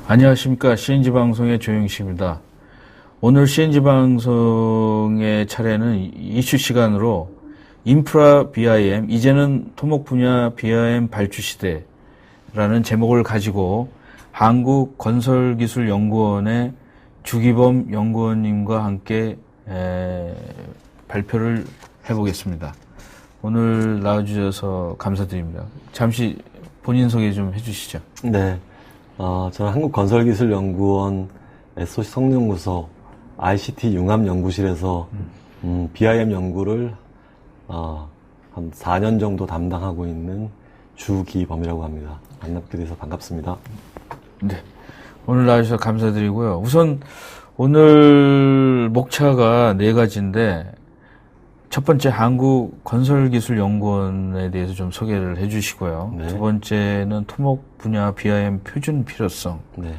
안녕하십니까. CNG 방송의 조영식입니다. 오늘 CNG 방송의 차례는 이슈 시간으로 인프라 BIM, 이제는 토목 분야 BIM 발주 시대라는 제목을 가지고 한국건설기술연구원의 주기범 연구원님과 함께 발표를 해보겠습니다. 오늘 나와주셔서 감사드립니다. 잠시 본인 소개 좀 해주시죠. 네. 저는 한국건설기술연구원 SOC 성능연구소 ICT 융합연구실에서 BIM 연구를 한 4년 정도 담당하고 있는 주기범이라고 합니다. 만나뵙게 돼서 반갑습니다. 네. 오늘 나와주셔서 감사드리고요. 우선 오늘 목차가 4가지인데 첫 번째 한국건설기술연구원에 대해서 좀 소개를 해주시고요. 네. 두 번째는 토목 분야 BIM 표준 필요성. 네.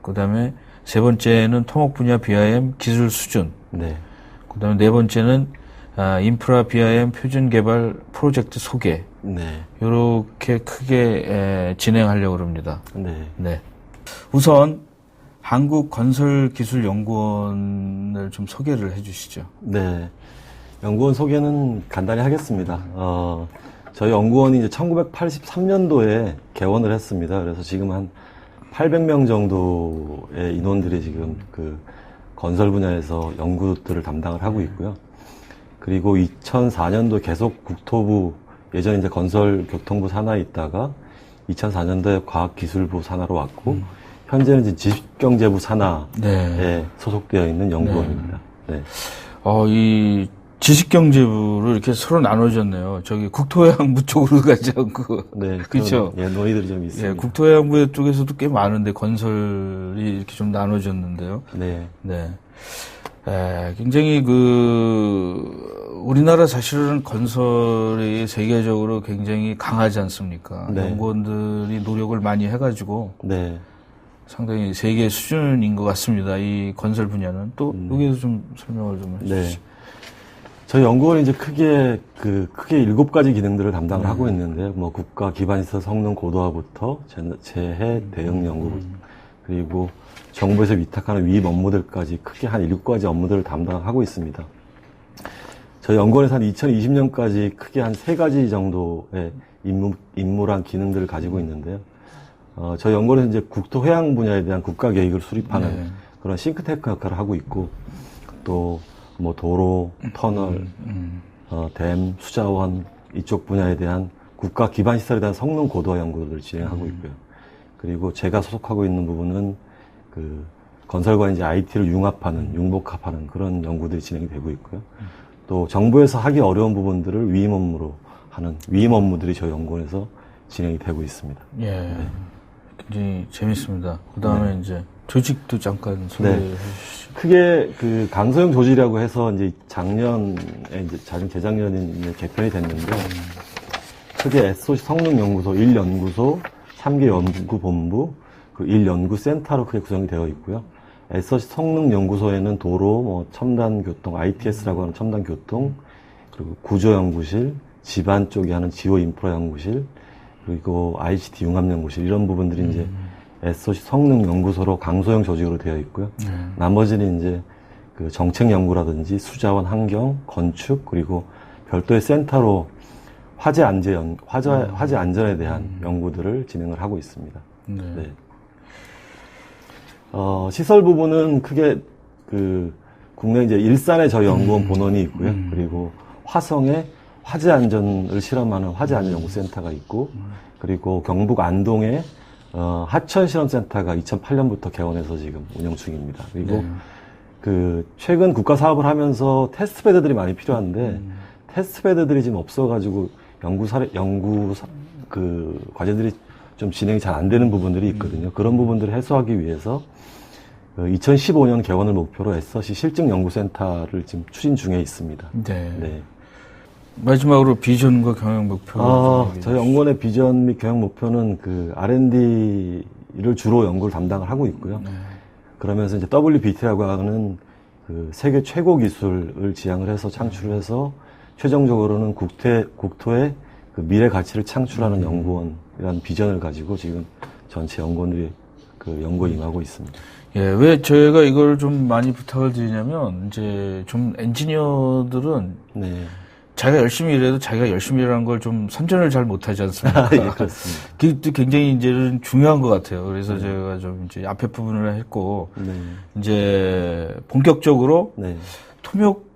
그 다음에 세 번째는 토목 분야 BIM 기술 수준. 네. 그 다음에 네 번째는 인프라 BIM 표준 개발 프로젝트 소개. 네. 이렇게 크게 진행하려고 합니다. 네. 네. 우선 한국건설기술연구원을 좀 소개를 해주시죠. 네. 연구원 소개는 간단히 하겠습니다. 저희 연구원이 이제 1983년도에 개원을 했습니다. 그래서 지금 한 800명 정도의 인원들이 지금 그 건설 분야에서 연구들을 담당을 하고 있고요. 그리고 2004년도 계속 국토부, 예전에 이제 건설교통부 산하에 있다가 2004년도에 과학기술부 산하로 왔고, 현재는 이제 지식경제부 산하에 소속되어 있는 연구원입니다. 네. 이 지식경제부를 이렇게 서로 나눠졌네요. 저기 국토해양부 쪽으로 가지 않고. 네. 그렇죠. 예, 논의들이 좀 있습니다. 예, 국토해양부 쪽에서도 꽤 많은데 건설이 이렇게 좀 나눠졌는데요. 네. 네. 굉장히 우리나라 사실은 건설이 세계적으로 굉장히 강하지 않습니까? 네. 연구원들이 노력을 많이 해가지고. 네. 상당히 세계 수준인 것 같습니다. 이 건설 분야는. 또, 여기에서 좀 설명을 좀 해주시죠. 네. 저희 연구원이 이제 크게 7가지 기능들을 담당을 하고 있는데, 뭐, 국가 기반시설 성능 고도화부터 재해 대응 연구, 그리고 정부에서 위탁하는 위임 업무들까지 크게 한 7가지 업무들을 담당하고 있습니다. 저희 연구원에서 한 2020년까지 크게 한 3가지 정도의 임무랑 기능들을 가지고 있는데요. 저희 연구원에서 이제 국토해양 분야에 대한 국가 계획을 수립하는 그런 싱크탱크 역할을 하고 있고, 또, 뭐, 도로, 터널, 댐, 수자원, 이쪽 분야에 대한 국가 기반 시설에 대한 성능 고도화 연구를 진행하고 있고요. 그리고 제가 소속하고 있는 부분은 건설과 이제 IT를 융복합하는 그런 연구들이 진행이 되고 있고요. 또 정부에서 하기 어려운 부분들을 위임 업무로 하는 위임 업무들이 저희 연구원에서 진행이 되고 있습니다. 예. 네. 굉장히 재밌습니다. 그 다음에 이제 조직도 잠깐 소개해 주시죠. 크게 강서영 조직이라고 해서 이제 재작년에 이제 개편이 됐는데, 크게 SOC 성능연구소 1연구소, 3개 연구본부, 1연구센터로 크게 구성이 되어 있고요. SOC 성능연구소에는 도로, 뭐 첨단교통, ITS라고 하는 첨단교통, 그리고 구조연구실, 집안 쪽에 하는 지오인프라연구실, 그리고 ICT 융합연구실, 이런 부분들이 이제 SOC 성능연구소로 강소형 조직으로 되어 있고요. 나머지는 이제 정책연구라든지 수자원 환경, 건축, 그리고 별도의 센터로 화재 안전에 대한 연구들을 진행을 하고 있습니다. 네. 시설 부분은 크게 국내 이제 일산에 저희 연구원 본원이 있고요. 그리고 화성에 화재 안전을 실험하는 화재 안전 연구센터가 있고, 그리고 경북 안동에 하천 실험센터가 2008년부터 개원해서 지금 운영 중입니다. 그리고 최근 국가 사업을 하면서 테스트 베드들이 많이 필요한데, 테스트 베드들이 지금 없어가지고 과제들이 좀 진행이 잘 안 되는 부분들이 있거든요. 그런 부분들을 해소하기 위해서 2015년 개원을 목표로 SOC 실증연구센터를 지금 추진 중에 있습니다. 네. 네. 마지막으로 비전과 경영 목표. 저희 연구원의 비전 및 경영 목표는 R&D를 주로 연구를 담당을 하고 있고요. 그러면서 이제 WBT라고 하는 세계 최고 기술을 지향을 해서 창출을 해서 최종적으로는 국토의 미래 가치를 창출하는 연구원이라는 비전을 가지고 지금 전체 연구원들이 그 연구에 임하고 있습니다. 예, 왜 저희가 이걸 좀 많이 부탁을 드리냐면, 이제 좀 엔지니어들은 네. 자기가 열심히 일해도 자기가 열심히 일하는 걸 좀 선전을 잘 못하지 않습니까? 예, 그렇습니다. 그게 굉장히 이제는 중요한 것 같아요. 그래서 제가 좀 이제 앞에 부분을 했고, 네. 이제 본격적으로 네.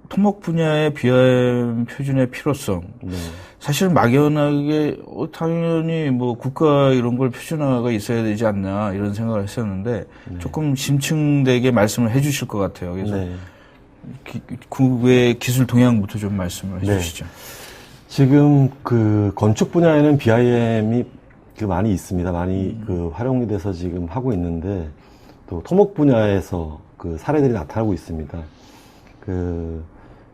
토목 분야의 BIM 표준의 필요성. 네. 사실 막연하게 당연히 뭐 국가 이런 걸 표준화가 있어야 되지 않나 이런 생각을 했었는데 조금 심층되게 말씀을 해주실 것 같아요. 그래서 네. 그 외 기술 동향부터 좀 말씀을 해주시죠. 지금 그 건축 분야에는 BIM이 그 많이 있습니다. 많이 그 활용이 돼서 지금 하고 있는데 또 토목 분야에서 그 사례들이 나타나고 있습니다. 그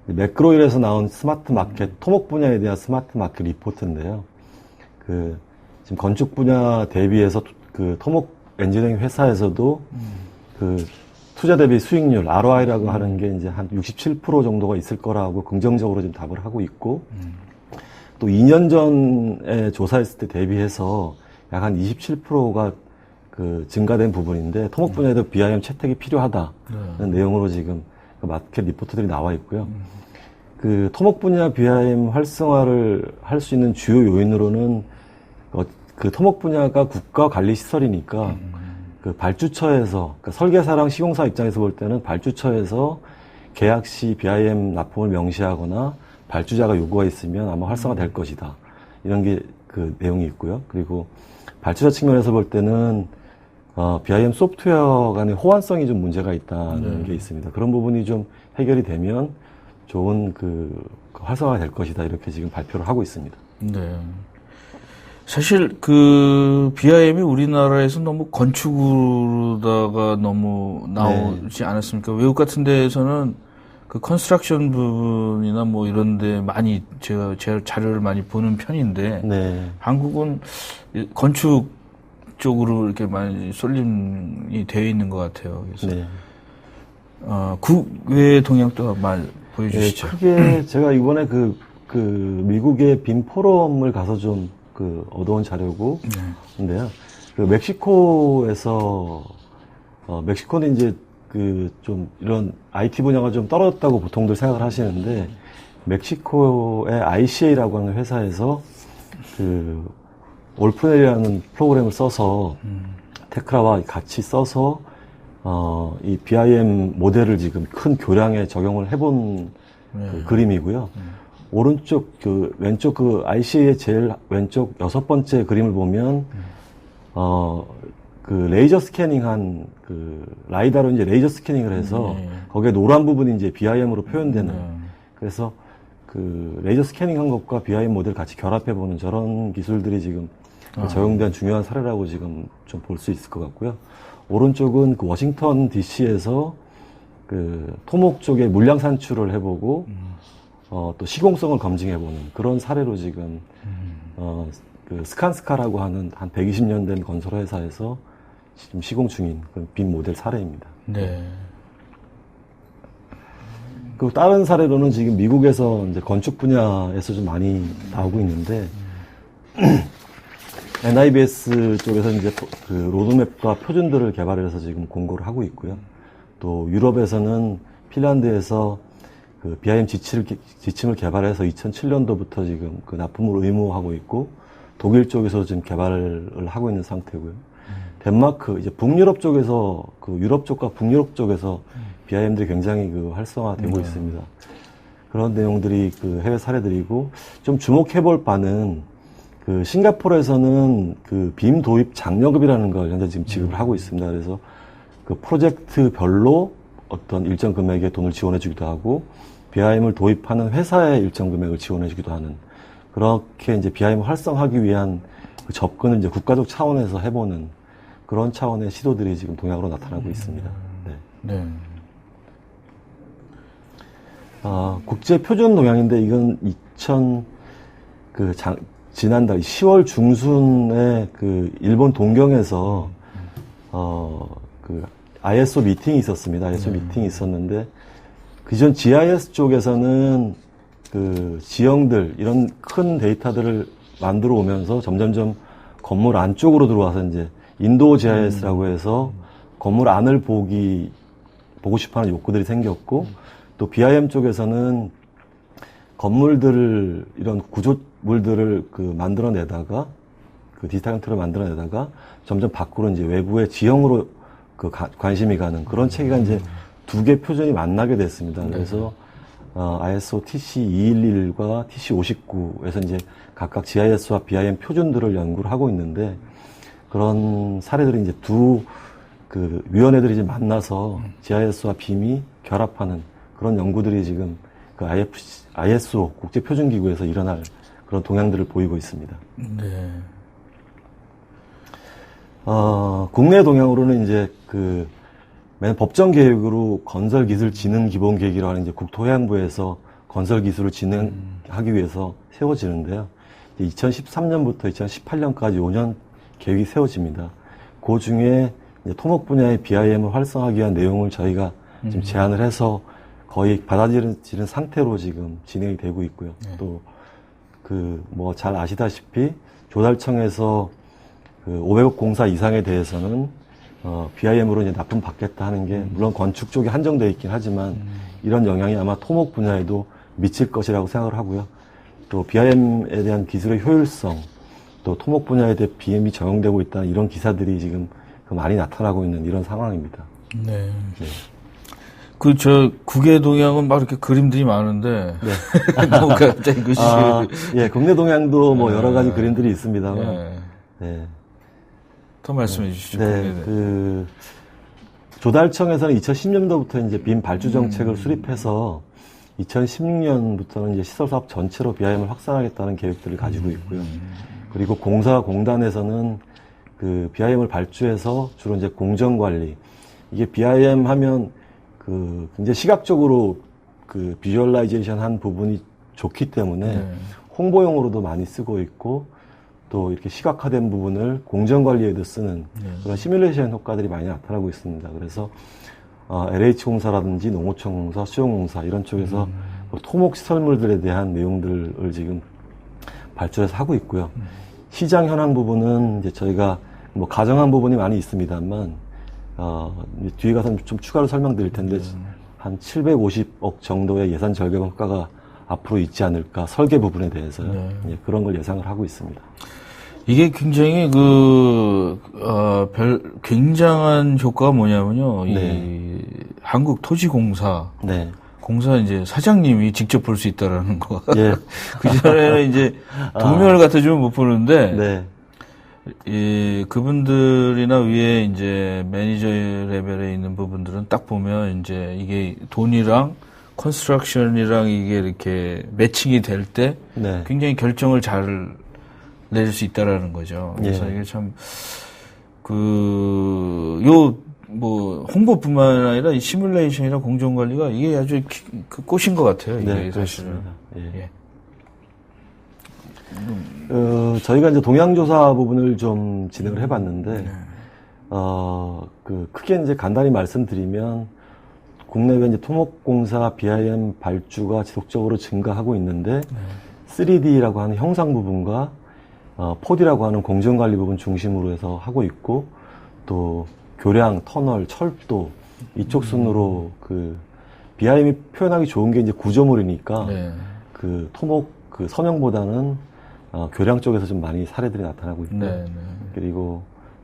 매크로일에서 나온 스마트 마켓 토목 분야에 대한 스마트 마켓 리포트인데요. 그 지금 건축 분야 대비해서 그 토목 엔지니어링 회사에서도 그 투자 대비 수익률 ROI라고 하는 게 이제 한 67% 정도가 있을 거라고 긍정적으로 지금 답을 하고 있고 또 2년 전에 조사했을 때 대비해서 약 한 27%가 그 증가된 부분인데 토목 분야에도 BIM 채택이 필요하다는 내용으로 지금 그 마켓 리포트들이 나와 있고요. 그 토목 분야 BIM 활성화를 할 수 있는 주요 요인으로는 그 토목 분야가 국가 관리 시설이니까 그 발주처에서 그러니까 설계사랑 시공사 입장에서 볼 때는 발주처에서 계약 시 BIM 납품을 명시하거나 발주자가 요구가 있으면 아마 활성화될 것이다. 이런 게 그 내용이 있고요. 그리고 발주자 측면에서 볼 때는 BIM 소프트웨어 간의 호환성이 좀 문제가 있다는 게 있습니다. 그런 부분이 좀 해결이 되면 좋은 그 활성화가 될 것이다. 이렇게 지금 발표를 하고 있습니다. 네. 사실 그 BIM이 우리나라에서 너무 건축으로다가 너무 나오지 않았습니까? 외국 같은 데에서는 그 컨스트럭션 부분이나 뭐 이런 데 많이 제가 자료를 많이 보는 편인데 네. 한국은 건축 쪽으로 이렇게 많이 쏠림이 되어 있는 것 같아요. 그래서 네. 국외 동향도 말 보여주시죠. 네, 크게 제가 이번에 그 미국의 빔 포럼을 가서 좀 그 얻어온 자료고, 인데요. 그 멕시코에서 멕시코는 이제 그 좀 이런 IT 분야가 좀 떨어졌다고 보통들 생각을 하시는데 멕시코의 ICA라고 하는 회사에서 그 올프넬이라는 프로그램을 써서 테크라와 같이 써서 이 BIM 모델을 지금 큰 교량에 적용을 해본 그 그림이고요. 오른쪽 왼쪽 ICA의 제일 왼쪽 6번째 그림을 보면 그 레이저 스캐닝한 그 라이다로 이제 레이저 스캐닝을 해서 거기에 노란 부분이 이제 BIM으로 표현되는 그래서 그 레이저 스캐닝한 것과 BIM 모델 같이 결합해 보는 저런 기술들이 지금 적용된 중요한 사례라고 지금 좀 볼 수 있을 것 같고요. 오른쪽은 그 워싱턴 DC에서 그 토목 쪽에 물량 산출을 해보고 또 시공성을 검증해보는 그런 사례로 지금 그 스칸스카라고 하는 한 120년 된 건설 회사에서 지금 시공 중인 그런 빔 모델 사례입니다. 네. 그 다른 사례로는 지금 미국에서 이제 건축 분야에서 좀 많이 나오고 있는데 NIBS 쪽에서 이제 그 로드맵과 표준들을 개발해서 지금 공고를 하고 있고요. 또 유럽에서는 핀란드에서 그 BIM 지침을 개발해서 2007년도부터 지금 그 납품을 의무화하고 있고 독일 쪽에서 지금 개발을 하고 있는 상태고요. 덴마크 이제 북유럽 쪽에서 그 유럽 쪽과 북유럽 쪽에서 BIM들이 굉장히 그 활성화되고 있습니다. 그런 내용들이 그 해외 사례들이고 좀 주목해볼 바는 그 싱가포르에서는 그 빔 도입 장려급이라는 걸 현재 지금 지급을 하고 있습니다. 그래서 그 프로젝트별로 어떤 일정 금액의 돈을 지원해주기도 하고 BIM을 도입하는 회사의 일정 금액을 지원해주기도 하는 그렇게 이제 BIM을 활성화하기 위한 그 접근을 이제 국가적 차원에서 해보는 그런 차원의 시도들이 지금 동향으로 나타나고 있습니다. 네. 네. 국제 표준 동향인데 이건 지난달 10월 중순에 그 일본 동경에서 그 ISO 미팅이 있었습니다. ISO 미팅이 있었는데 그전 GIS 쪽에서는 그 지형들 이런 큰 데이터들을 만들어 오면서 점점점 건물 안쪽으로 들어와서 이제 인도 GIS라고 해서 건물 안을 보고 싶어하는 욕구들이 생겼고 또 BIM 쪽에서는 건물들을 이런 구조물들을 만들어내다가 디지털 형태로 만들어내다가 점점 밖으로 이제 외부의 지형으로 관심이 가는 그런 체계가 이제 두 개 표준이 만나게 됐습니다. 그래서 ISO TC211과 TC59에서 이제 각각 GIS와 BIM 표준들을 연구를 하고 있는데 그런 사례들이 이제 두 위원회들이 이제 만나서 GIS와 BIM이 결합하는 그런 연구들이 지금 ISO 국제표준기구에서 일어날 그런 동향들을 보이고 있습니다. 네. 국내 동향으로는 이제 맨 법정 계획으로 건설기술진흥기본계획이라고 하는 이제 국토해양부에서 건설기술을 진행하기 위해서 세워지는데요. 2013년부터 2018년까지 5년 계획이 세워집니다. 그 중에 이제 토목 분야의 BIM을 활성화하기 위한 내용을 저희가 지금 제안을 해서 거의 받아들이는 상태로 지금 진행이 되고 있고요. 또 잘 아시다시피 조달청에서 500억 공사 이상에 대해서는 BIM으로 이제 납품 받겠다 하는 게 물론 건축 쪽에 한정되어 있긴 하지만 이런 영향이 아마 토목 분야에도 미칠 것이라고 생각을 하고요. 또 BIM에 대한 기술의 효율성, 또 토목 분야에 대해 BIM이 적용되고 있다는 이런 기사들이 지금 많이 나타나고 있는 이런 상황입니다. 네. 국외 동향은 막 이렇게 그림들이 많은데. 네. 너무 갑자기 예, 국내 동향도 뭐 여러 가지 그림들이 있습니다만. 네. 더 말씀해 주시죠. 네. 조달청에서는 2010년도부터 이제 빔 발주 정책을 수립해서 2016년부터는 이제 시설 사업 전체로 BIM을 확산하겠다는 계획들을 가지고 있고요. 그리고 공사공단에서는 BIM을 발주해서 주로 이제 공정관리. 이게 BIM 하면 굉장히 시각적으로 비주얼라이제이션 한 부분이 좋기 때문에 홍보용으로도 많이 쓰고 있고 또 이렇게 시각화된 부분을 공정관리에도 쓰는 그런 시뮬레이션 효과들이 많이 나타나고 있습니다. 그래서 LH공사라든지 농어촌공사, 수영공사 이런 쪽에서 토목시설물들에 대한 내용들을 지금 발주해서 하고 있고요. 시장 현황 부분은 이제 저희가 뭐 가정한 부분이 많이 있습니다만 뒤에 가서 좀 추가로 설명드릴 텐데 한 750억 정도의 예산 절감 효과가 앞으로 있지 않을까 설계 부분에 대해서요. 예, 그런 걸 예상을 하고 있습니다. 이게 굉장히 굉장한 효과가 뭐냐면요. 이 한국토지공사. 공사 이제 사장님이 직접 볼 수 있다라는 거. 예. 그전에는 이제 도면을 갖다 주면 못 보는데. 그분들이나 위에 이제 매니저 레벨에 있는 부분들은 딱 보면 이제 이게 돈이랑 컨스트럭션이랑 이게 이렇게 매칭이 될 때 굉장히 결정을 잘 내릴 수 있다라는 거죠. 그래서 이게 참 홍보뿐만 아니라 이 시뮬레이션이나 공정관리가 이게 아주 꽃인 것 같아요. 이게 사실은. 예. 저희가 이제 동향조사 부분을 좀 진행을 해봤는데, 크게 이제 간단히 말씀드리면, 국내외 이제 토목공사 BIM 발주가 지속적으로 증가하고 있는데, 3D라고 하는 형상 부분과 4D라고 하는 공정관리 부분 중심으로 해서 하고 있고, 또 교량, 터널, 철도, 이쪽 순으로 BIM이 표현하기 좋은 게 이제 구조물이니까, 토목 서명보다는 교량 쪽에서 좀 많이 사례들이 나타나고 있고 그리고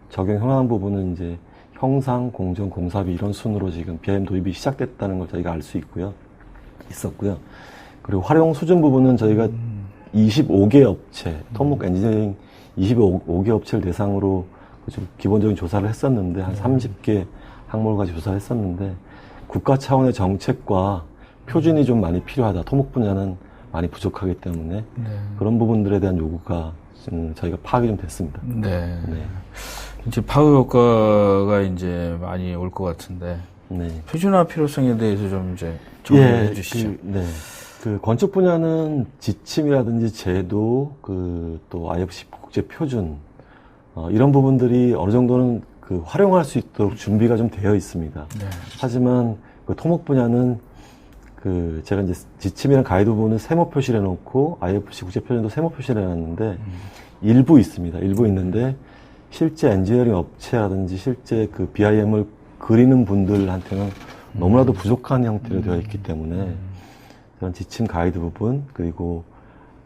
적용 현황 부분은 이제 형상, 공정, 공사비 이런 순으로 지금 BIM 도입이 시작됐다는 걸 저희가 알 수 있었고요. 그리고 활용 수준 부분은 저희가 25개 업체, 토목 엔지니어링 25개 업체를 대상으로 좀 기본적인 조사를 했었는데 한 30개 항목까지 조사를 했었는데 국가 차원의 정책과 표준이 좀 많이 필요하다. 토목 분야는 많이 부족하기 때문에 그런 부분들에 대한 요구가 저희가 파악이 좀 됐습니다. 이제 파급 효과가 이제 많이 올 것 같은데 표준화 필요성에 대해서 좀 이제 정리해 주시죠. 건축 분야는 지침이라든지 제도, 또 IFC 국제 표준 이런 부분들이 어느 정도는 활용할 수 있도록 준비가 좀 되어 있습니다. 하지만 토목 분야는 제가 이제 지침이랑 가이드 부분은 세모 표시를 해놓고 IFC 국제 표준도 세모 표시를 해놨는데 일부 있습니다. 일부 있는데 실제 엔지니어링 업체라든지 실제 그 BIM을 그리는 분들한테는 너무나도 부족한 형태로 되어 있기 때문에 그런 지침 가이드 부분 그리고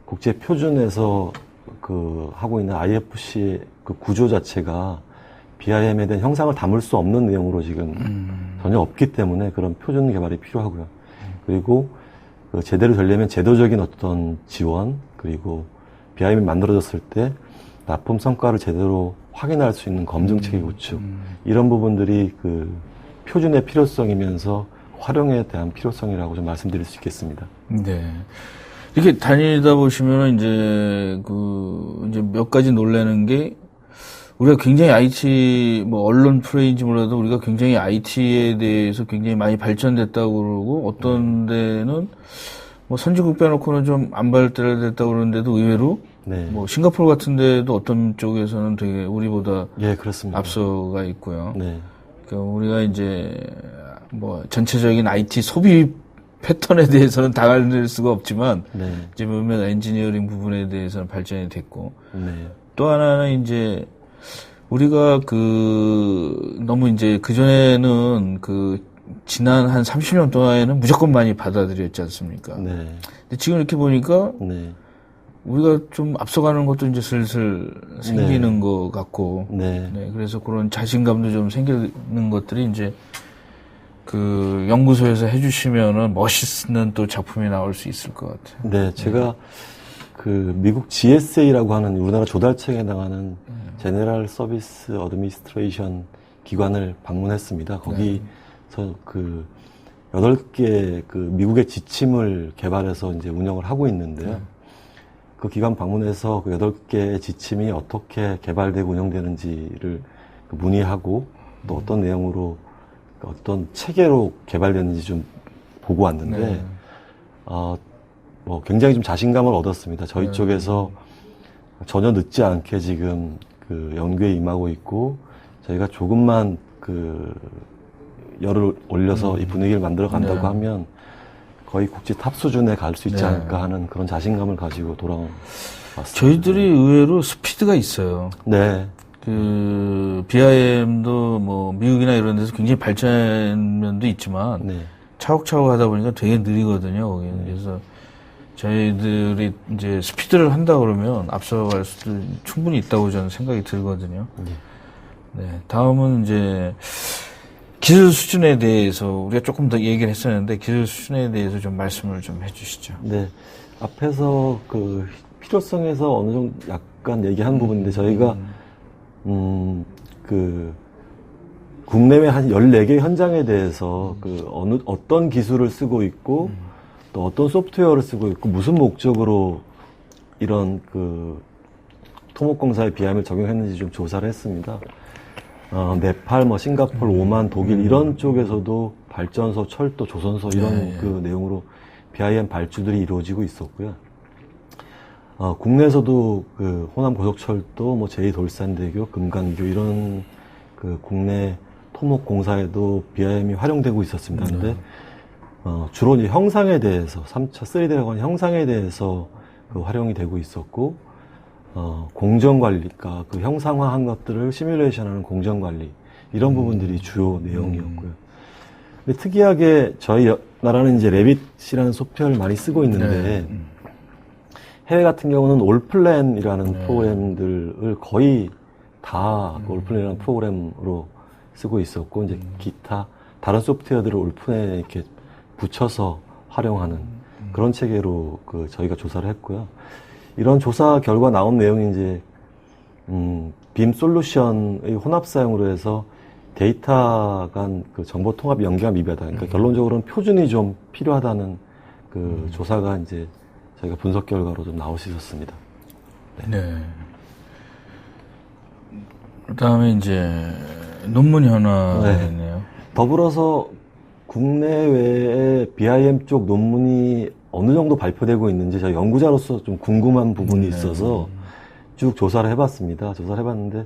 국제 표준에서 그 하고 있는 IFC 그 구조 자체가 BIM에 대한 형상을 담을 수 없는 내용으로 지금 전혀 없기 때문에 그런 표준 개발이 필요하고요. 그리고 그 제대로 되려면 제도적인 어떤 지원 그리고 BIM이 만들어졌을 때 납품 성과를 제대로 확인할 수 있는 검증 체계 구축 이런 부분들이 그 표준의 필요성이면서 활용에 대한 필요성이라고 좀 말씀드릴 수 있겠습니다. 네. 이렇게 다니다 보시면 이제 이제 몇 가지 놀라는 게 우리가 굉장히 IT 언론 플레이인지 몰라도 우리가 굉장히 IT에 대해서 굉장히 많이 발전됐다고 그러고 어떤 데는 선진국 빼놓고는 좀 안 발달됐다고 그러는데도 의외로 네. 싱가포르 같은 데도 어떤 쪽에서는 되게 우리보다 예, 그렇습니다. 앞서가 있고요. 네. 그러니까 우리가 이제 전체적인 IT 소비 패턴에 대해서는 당할 수가 없지만 네. 이제 보면 엔지니어링 부분에 대해서는 발전이 됐고 네. 또 하나는 이제 우리가 너무 이제 그전에는 지난 한 30년 동안에는 무조건 많이 받아들였지 않습니까? 네. 근데 지금 이렇게 보니까 네. 우리가 좀 앞서가는 것도 이제 슬슬 생기는 것 같고, 네. 네, 그래서 그런 자신감도 좀 생기는 것들이 이제 연구소에서 해주시면은 멋있는 또 작품이 나올 수 있을 것 같아요. 네, 제가 미국 GSA라고 하는 우리나라 조달청에 해당하는 제네럴 서비스 어드미니스트레이션 기관을 방문했습니다. 거기서 8개 미국의 지침을 개발해서 이제 운영을 하고 있는데요. 그 기관 방문해서 8개의 지침이 어떻게 개발되고 운영되는지를 문의하고 또 어떤 내용으로 어떤 체계로 개발되는지 좀 보고 왔는데, 네. 굉장히 좀 자신감을 얻었습니다. 저희 쪽에서 전혀 늦지 않게 지금 연구에 임하고 있고, 저희가 조금만 열을 올려서 이 분위기를 만들어 간다고 하면 거의 국제 탑 수준에 갈 수 있지 않을까 하는 그런 자신감을 가지고 돌아온 것 같습니다. 저희들이 의외로 스피드가 있어요. 네. BIM도 미국이나 이런 데서 굉장히 발전한 면도 있지만, 네. 차곡차곡 하다 보니까 되게 느리거든요, 거기는. 그래서 저희들이 이제 스피드를 한다 그러면 앞서갈 수도 충분히 있다고 저는 생각이 들거든요. 네. 다음은 이제 기술 수준에 대해서 우리가 조금 더 얘기를 했었는데 기술 수준에 대해서 좀 말씀을 좀 해주시죠. 네. 앞에서 필요성에서 어느 정도 약간 얘기한 부분인데 저희가 국내외 한 14개 현장에 대해서 어떤 기술을 쓰고 있고 또 어떤 소프트웨어를 쓰고 있고 무슨 목적으로 이런 토목공사의 BIM을 적용했는지 좀 조사를 했습니다. 네팔, 싱가포르, 오만, 독일 이런 쪽에서도 발전소, 철도, 조선소 이런 내용으로 BIM 발주들이 이루어지고 있었고요. 국내에서도 호남 고속철도, 제2돌산대교, 금강교 이런 국내 토목공사에도 BIM이 활용되고 있었습니다. 근데 주로 이제 형상에 대해서 3차 3D 라고 하는 형상에 대해서 활용이 되고 있었고 공정관리, 그러니까 형상화한 것들을 시뮬레이션하는 공정관리 이런 부분들이 주요 내용이었고요. 근데 특이하게 저희 나라는 이제 레빗이라는 소프트웨어를 많이 쓰고 있는데 해외 같은 경우는 올플랜이라는 프로그램들을 거의 다 올플랜이라는 프로그램으로 쓰고 있었고 이제 기타 다른 소프트웨어들을 올플랜에 이렇게 붙여서 활용하는 그런 체계로 저희가 조사를 했고요. 이런 조사 결과 나온 내용이 이제 빔 솔루션의 혼합 사용으로 해서 데이터 간 정보 통합 연계가 미비하다. 그러니까 결론적으로는 표준이 좀 필요하다는 조사가 이제 저희가 분석 결과로 좀 나올 수 있었습니다. 네. 그다음에 이제 논문 현황이네요. 더불어서 국내외에 BIM 쪽 논문이 어느 정도 발표되고 있는지 저희 연구자로서 좀 궁금한 부분이 있어서 쭉 조사를 해봤습니다. 조사를 해봤는데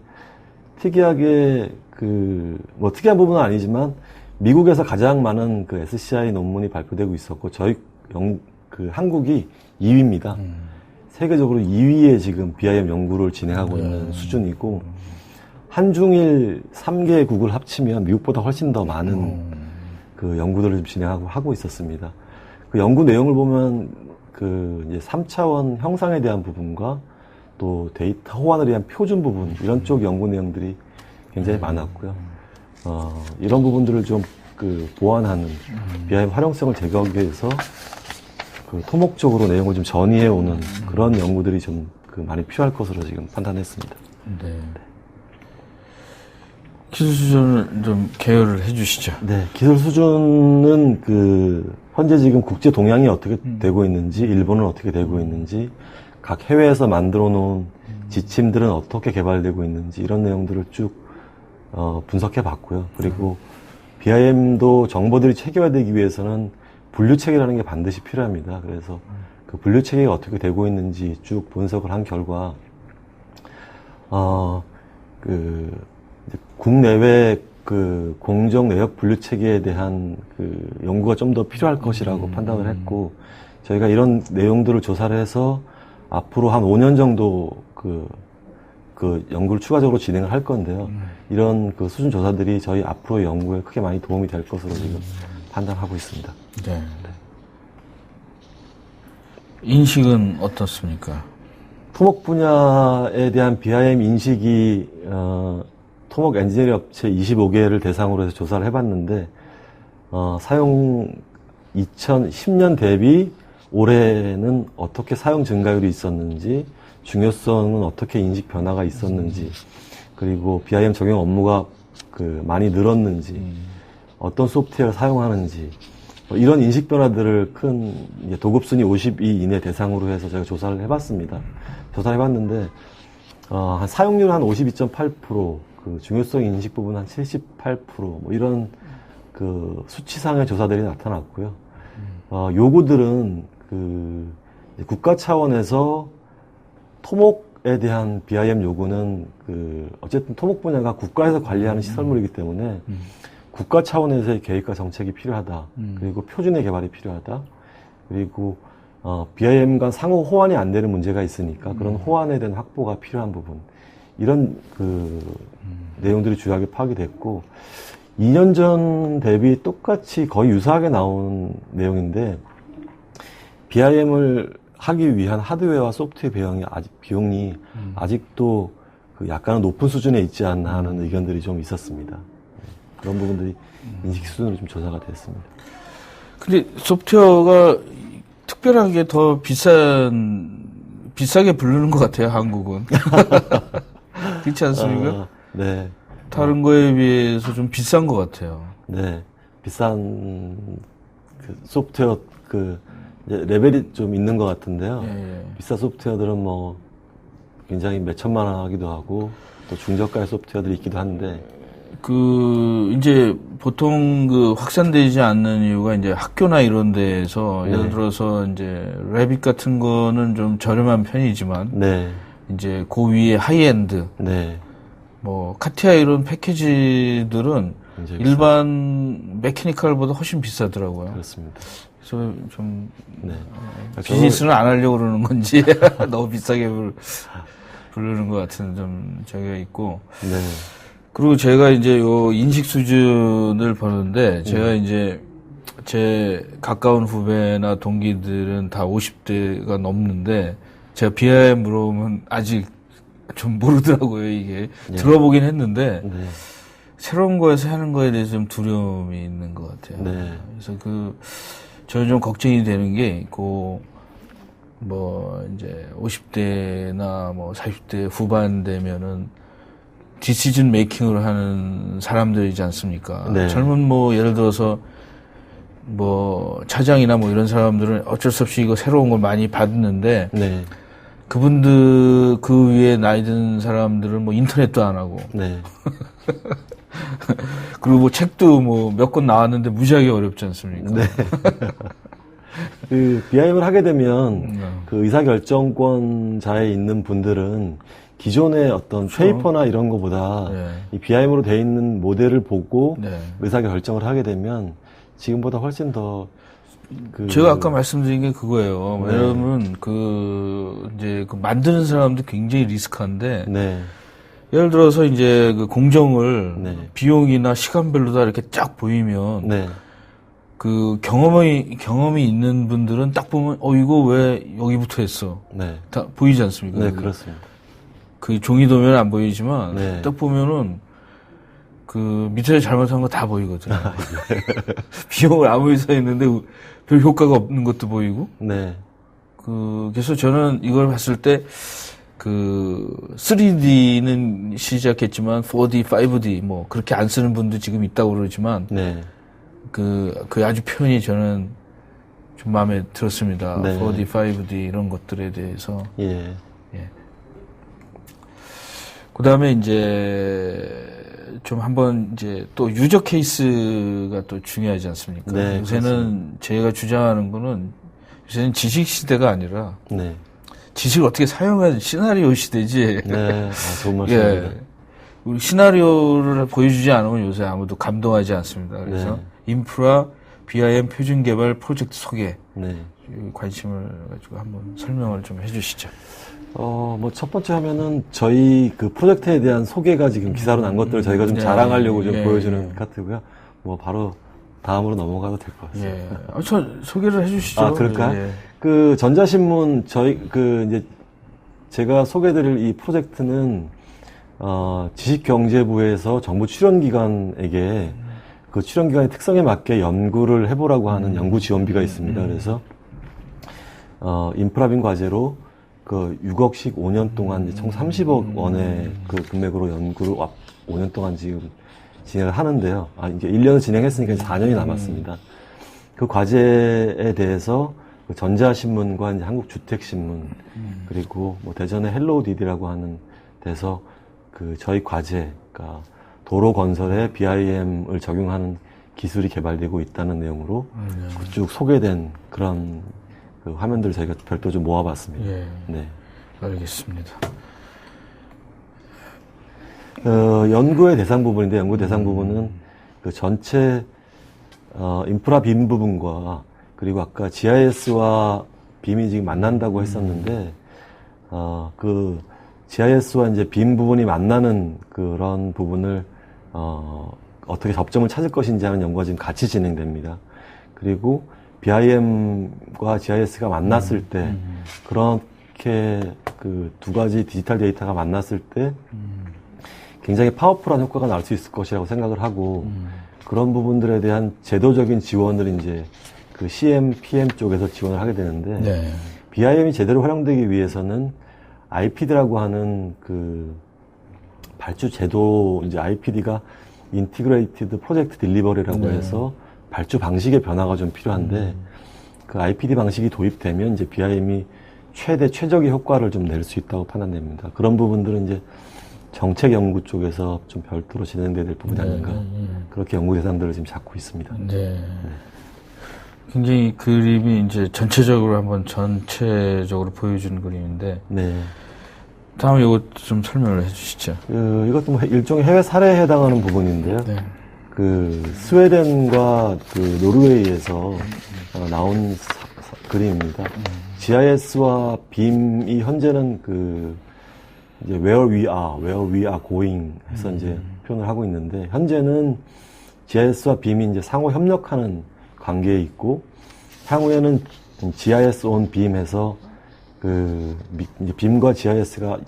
특이하게 특이한 부분은 아니지만 미국에서 가장 많은 SCI 논문이 발표되고 있었고 저희 한국이 2위입니다. 세계적으로 2위에 지금 BIM 연구를 진행하고 있는 수준이고 한중일 3개국을 합치면 미국보다 훨씬 더 많은 그 연구들을 좀 하고 있었습니다. 그 연구 내용을 보면 그 이제 3차원 형상에 대한 부분과 또 데이터 호환을 위한 표준 부분 이런 쪽 연구 내용들이 굉장히 많았고요. 이런 부분들을 좀 그 보완하는 BIM 활용성을 제거하기 위해서 그 토목적으로 내용을 좀 전이해 오는 그런 연구들이 좀 그 많이 필요할 것으로 지금 판단했습니다. 네. 기술 수준을 좀 개요를 해주시죠. 네, 기술 수준은 그 현재 지금 국제 동향이 어떻게 되고 있는지, 일본은 어떻게 되고 있는지, 각 해외에서 만들어 놓은 지침들은 어떻게 개발되고 있는지 이런 내용들을 쭉 분석해 봤고요. 그리고 BIM도 정보들이 체계화되기 위해서는 분류 체계라는 게 반드시 필요합니다. 그래서 그 분류 체계가 어떻게 되고 있는지 쭉 분석을 한 결과 국내외 그 공정 내역 분류 체계에 대한 그 연구가 좀 더 필요할 것이라고 판단을 했고, 저희가 이런 내용들을 조사를 해서 앞으로 한 5년 정도 그 연구를 추가적으로 진행을 할 건데요. 이런 그 수준 조사들이 저희 앞으로 연구에 크게 많이 도움이 될 것으로 지금 판단하고 있습니다. 네. 인식은 어떻습니까? 토목 분야에 대한 BIM 인식이 토목 엔지니어링 업체 25개를 대상으로 해서 조사를 해봤는데 사용 2010년 대비 올해는 어떻게 사용 증가율이 있었는지, 중요성은 어떻게 인식 변화가 있었는지, 그리고 BIM 적용 업무가 그 많이 늘었는지, 어떤 소프트웨어를 사용하는지, 이런 인식 변화들을 큰 도급 순위 52 이내 대상으로 해서 제가 조사를 해봤습니다. 조사를 해봤는데 한 사용률 한 52.8%, 그 중요성 인식 부분 한 78%, 뭐 이런 그 수치상의 조사들이 나타났고요. 요구들은 그 국가 차원에서 토목에 대한 BIM 요구는 그 어쨌든 토목 분야가 국가에서 관리하는 시설물이기 때문에 국가 차원에서의 계획과 정책이 필요하다. 그리고 표준의 개발이 필요하다. 그리고 BIM 간 상호 호환이 안 되는 문제가 있으니까 그런 호환에 대한 확보가 필요한 부분. 이런 그 내용들이 주요하게 파악이 됐고, 2년 전 대비 똑같이 거의 유사하게 나온 내용인데, BIM을 하기 위한 하드웨어와 소프트웨어 비용이 아직도 그 약간은 높은 수준에 있지 않나 하는 의견들이 좀 있었습니다. 그런 부분들이 인식 수준으로 좀 조사가 됐습니다. 근데 소프트웨어가 특별하게 더 비싸게 부르는 것 같아요, 한국은. 그렇지 않습니까? 네. 다른 거에 비해서 좀 비싼 것 같아요. 네. 비싼 그 소프트웨어 그 이제 레벨이 좀 있는 것 같은데요. 예. 비싼 소프트웨어들은 뭐 굉장히 몇 천만 원 하기도 하고 또 중저가의 소프트웨어들이 있기도 한데, 이제 보통 그 확산되지 않는 이유가 이제 학교나 이런 데에서 네. 예를 들어서 이제 레빗 같은 거는 좀 저렴한 편이지만 네. 이제 그 위에 하이엔드 네. 뭐 카티아 이런 패키지들은 굉장히 일반 메케니컬보다 훨씬 비싸더라고요. 그렇습니다. 그래서 좀 네. 비즈니스는 안 하려고 그러는 건지 너무 비싸게 부르는 것 같은 좀 저기가 있고. 네. 그리고 제가 이제 요 인식 수준을 보는데 제가 이제 제 가까운 후배나 동기들은 다 50대가 넘는데 제가 BIM 물어보면 아직 좀 모르더라고요, 이게. 네. 들어보긴 했는데 네. 새로운 거에서 하는 거에 대해서 좀 두려움이 있는 것 같아요. 네. 그래서 저는 좀 걱정이 되는 게, 이제 50대나 뭐 40대 후반 되면은 디시전 메이킹을 하는 사람들이지 않습니까? 네. 젊은 예를 들어서 차장이나 이런 사람들은 어쩔 수 없이 이거 새로운 걸 많이 받는데, 네. 그분들, 그 위에 나이 든 사람들은 인터넷도 안 하고. 네. 그리고 책도 몇 권 나왔는데 무지하게 어렵지 않습니까? 네. 그 BIM을 하게 되면 그 의사결정권자에 있는 분들은 기존의 어떤 페이퍼나 이런 거보다 네. 이 BIM으로 돼 있는 모델을 보고 네. 의사결정을 하게 되면 지금보다 훨씬 더 제가 아까 말씀드린 게 그거예요. 네. 왜냐면 이제 만드는 사람도 굉장히 리스크한데 네. 예를 들어서 이제 그 공정을 네. 비용이나 시간별로 다 이렇게 쫙 보이면 네. 그 경험이 있는 분들은 딱 보면 이거 왜 여기부터 했어? 네. 다 보이지 않습니까? 네, 그렇습니다. 그 종이도면 안 보이지만 네. 딱 보면은 그 밑에 잘못한 거 다 보이거든요. 비용을 아무리 써있는데 별 효과가 없는 것도 보이고. 네. 그래서 저는 이걸 봤을 때 그 3D는 시작했지만 4D, 5D 뭐 그렇게 안 쓰는 분도 지금 있다고 그러지만 네. 그 아주 표현이 저는 좀 마음에 들었습니다. 네. 4D, 5D 이런 것들에 대해서. 예. 예. 그 다음에 이제 좀 한번 이제 또 유저 케이스가 또 중요하지 않습니까? 네, 요새는 그렇습니다. 제가 주장하는 거는 요새는 지식 시대가 아니라 네. 지식을 어떻게 사용하는 시나리오 시대지. 네. 좋은 말씀입니다. 예. 우리 시나리오를 보여주지 않으면 요새 아무도 감동하지 않습니다. 그래서 네. 인프라 BIM 표준 개발 프로젝트 소개 네. 관심을 가지고 한번 설명을 좀 해주시죠. 뭐, 첫 번째 하면은, 저희 그 프로젝트에 대한 소개가 지금 기사로 난 것들을 저희가 좀 네. 자랑하려고 좀 예. 보여주는 카트고요. 뭐, 바로 다음으로 넘어가도 될 것 같습니다. 예. 저 소개를 해주시죠. 아, 그럴까요? 예. 그 전자신문, 이제, 제가 소개드릴 이 프로젝트는, 지식경제부에서 정부 출연기관에게 그 출연기관의 특성에 맞게 연구를 해보라고 하는 연구 지원비가 있습니다. 그래서, 인프라빔 과제로 그 6억씩 5년 동안 총 30억 원의 그 금액으로 연구를 5년 동안 지금 진행을 하는데요. 이제 1년을 진행했으니까 이제 4년이 남았습니다. 그 과제에 대해서 그 전자신문과 이제 한국주택신문 그리고 뭐 대전의 헬로우디디라고 하는 데서 그 저희 과제가 도로 건설에 BIM을 적용하는 기술이 개발되고 있다는 내용으로 쭉 소개된 그런 그 화면들을 저희가 별도 좀 모아봤습니다. 예. 네. 알겠습니다. 연구의 대상 부분인데, 연구 대상 부분은 그 전체, 인프라 빔 부분과, 그리고 아까 GIS와 빔이 지금 만난다고 했었는데, 그 GIS와 이제 빔 부분이 만나는 그런 부분을, 어떻게 접점을 찾을 것인지 하는 연구가 지금 같이 진행됩니다. 그리고 BIM과 GIS가 만났을 때, 그렇게 그 두 가지 디지털 데이터가 만났을 때, 굉장히 파워풀한 효과가 날 수 있을 것이라고 생각을 하고, 그런 부분들에 대한 제도적인 지원을 이제 그 CM, PM 쪽에서 지원을 하게 되는데, 네. BIM이 제대로 활용되기 위해서는 IPD라고 하는 그 발주 제도, 이제 IPD가 인티그레이티드 프로젝트 딜리버리라고 네. 해서 발주 방식의 변화가 좀 필요한데, 그 IPD 방식이 도입되면 이제 BIM이 최적의 효과를 좀 낼 수 있다고 판단됩니다. 그런 부분들은 이제 정책 연구 쪽에서 좀 별도로 진행돼야 될 부분이 아닌가. 그렇게 연구 대상들을 지금 잡고 있습니다. 네. 굉장히 그림이 이제 전체적으로 보여주는 그림인데, 네. 다음에 이것 좀 설명을 해주시죠. 이것도 뭐 일종의 해외 사례에 해당하는 부분인데요. 네. 그 스웨덴과 그 노르웨이에서 나온 그림입니다. GIS와 빔이 현재는 그 이제 where we are going 해서 이제 표현을 하고 있는데, 현재는 GIS와 빔이 이제 상호 협력하는 관계에 있고, 향후에는 GIS on 빔 해서 그 이제 빔과 GIS가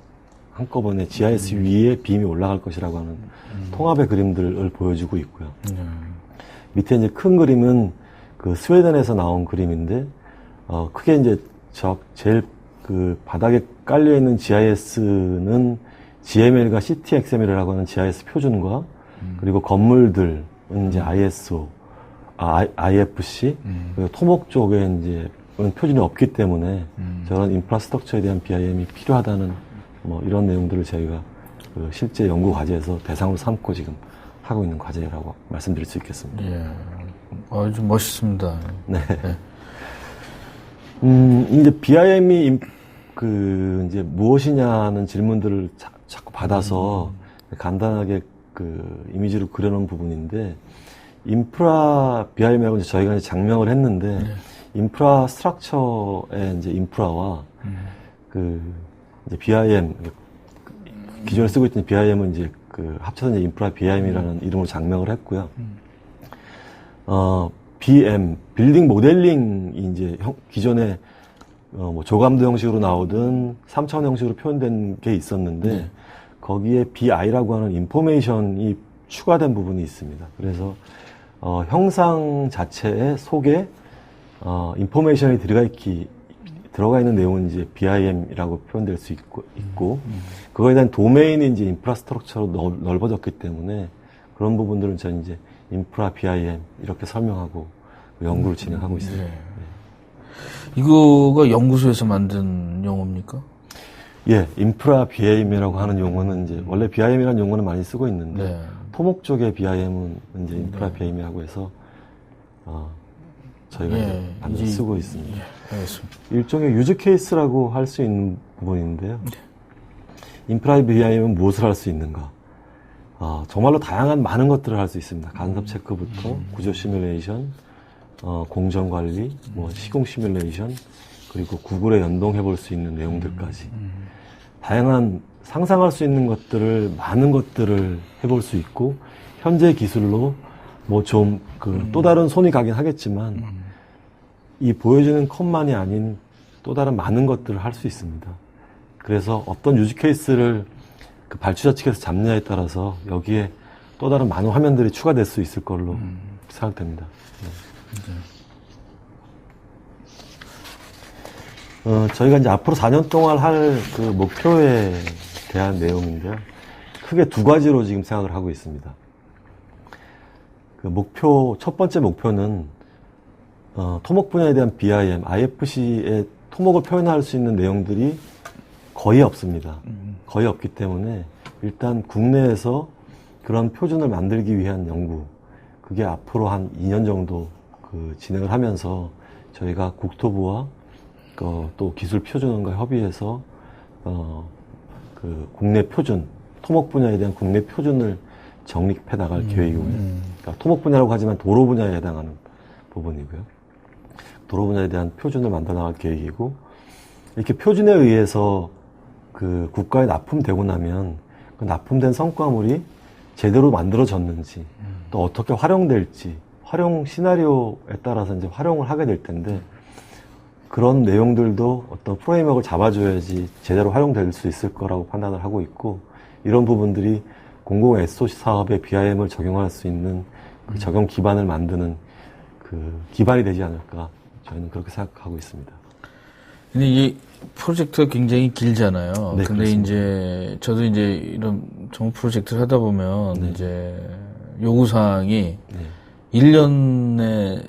한꺼번에 GIS 위에 빔이 올라갈 것이라고 하는 통합의 그림들을 보여주고 있고요. 밑에 이제 큰 그림은 그 스웨덴에서 나온 그림인데, 크게 이제 제일 그 바닥에 깔려있는 GIS는 GML과 CTXML이라고 하는 GIS 표준과, 그리고 건물들은 이제 IFC, 그리고 토목 쪽에 이제 표준이 없기 때문에 저런 인프라스트럭처에 대한 BIM이 필요하다는 뭐 이런 내용들을 저희가 그 실제 연구 과제에서 대상으로 삼고 지금 하고 있는 과제라고 말씀드릴 수 있겠습니다. 예. 좀 멋있습니다. 네. 이제 BIM이 이제 무엇이냐는 질문들을 자꾸 받아서 간단하게 그 이미지로 그려놓은 부분인데, 인프라 BIM이라고 이제 저희가 이제 장명을 했는데, 인프라 스트럭처의 이제 인프라와 그 이제 BIM 기존에 쓰고 있던 BIM은 이제 그 합쳐서 이제 인프라 BIM이라는 이름으로 장명을 했고요. BM, 빌딩 모델링이 이제 기존에 뭐 조감도 형식으로 나오든 3차원 형식으로 표현된 게 있었는데 네. 거기에 BI라고 하는 인포메이션이 추가된 부분이 있습니다. 그래서 형상 자체의 속에 인포메이션이 들어가 있는 내용은 이제 BIM이라고 표현될 수 있고 그거에 대한 도메인이 이제 인프라스트럭처로 넓어졌기 때문에 그런 부분들은 저는 이제 인프라 BIM 이렇게 설명하고 연구를 진행하고 있습니다. 네. 이거가 연구소에서 만든 용어입니까? 예, 인프라 BIM이라고 하는 용어는 이제 원래 BIM이라는 용어는 많이 쓰고 있는데 네. 토목 쪽의 BIM은 이제 인프라 BIM이라고 해서 저희가 이제 반드시 쓰고 있습니다. 예, 알겠습니다. 일종의 유즈 케이스라고 할 수 있는 부분인데요. 인프라 BIM은 무엇을 할 수 있는가? 정말로 다양한 많은 것들을 할 수 있습니다. 간섭 체크부터 구조 시뮬레이션, 공정 관리, 뭐 시공 시뮬레이션, 그리고 구글에 연동해 볼 수 있는 내용들까지 다양한 상상할 수 있는 것들을 많은 것들을 해볼 수 있고 현재 기술로 뭐 좀 또 다른 손이 가긴 하겠지만 이 보여지는 컷만이 아닌 또 다른 많은 것들을 할 수 있습니다. 그래서 어떤 유즈 케이스를 그 발주자 측에서 잡느냐에 따라서 여기에 또 다른 많은 화면들이 추가될 수 있을 걸로 생각됩니다. 저희가 이제 앞으로 4년 동안 할 그 목표에 대한 내용인데요. 크게 두 가지로 지금 생각을 하고 있습니다. 그 첫 번째 목표는, 토목 분야에 대한 BIM, IFC의 토목을 표현할 수 있는 내용들이 거의 없습니다. 거의 없기 때문에 일단 국내에서 그런 표준을 만들기 위한 연구, 그게 앞으로 한 2년 정도 진행을 하면서 저희가 국토부와 또 기술 표준원과 협의해서 국내 표준, 토목 분야에 대한 국내 표준을 정립해 나갈 계획이고요. 그러니까 토목 분야라고 하지만 도로 분야에 해당하는 부분이고요. 도로 분야에 대한 표준을 만들어 나갈 계획이고, 이렇게 표준에 의해서 그 국가에 납품되고 나면 그 납품된 성과물이 제대로 만들어졌는지, 또 어떻게 활용될지, 활용 시나리오에 따라서 이제 활용을 하게 될 텐데, 그런 내용들도 어떤 프레임워크를 잡아줘야지 제대로 활용될 수 있을 거라고 판단을 하고 있고, 이런 부분들이 공공 SOC 사업에 BIM을 적용할 수 있는 그 적용 기반을 만드는 그 기반이 되지 않을까, 저희는 그렇게 생각하고 있습니다. 근데 이 프로젝트가 굉장히 길잖아요. 네, 근데 그렇습니다. 이제 저도 이제 이런 정부 프로젝트를 하다 보면 네. 이제 요구사항이 네. 1년에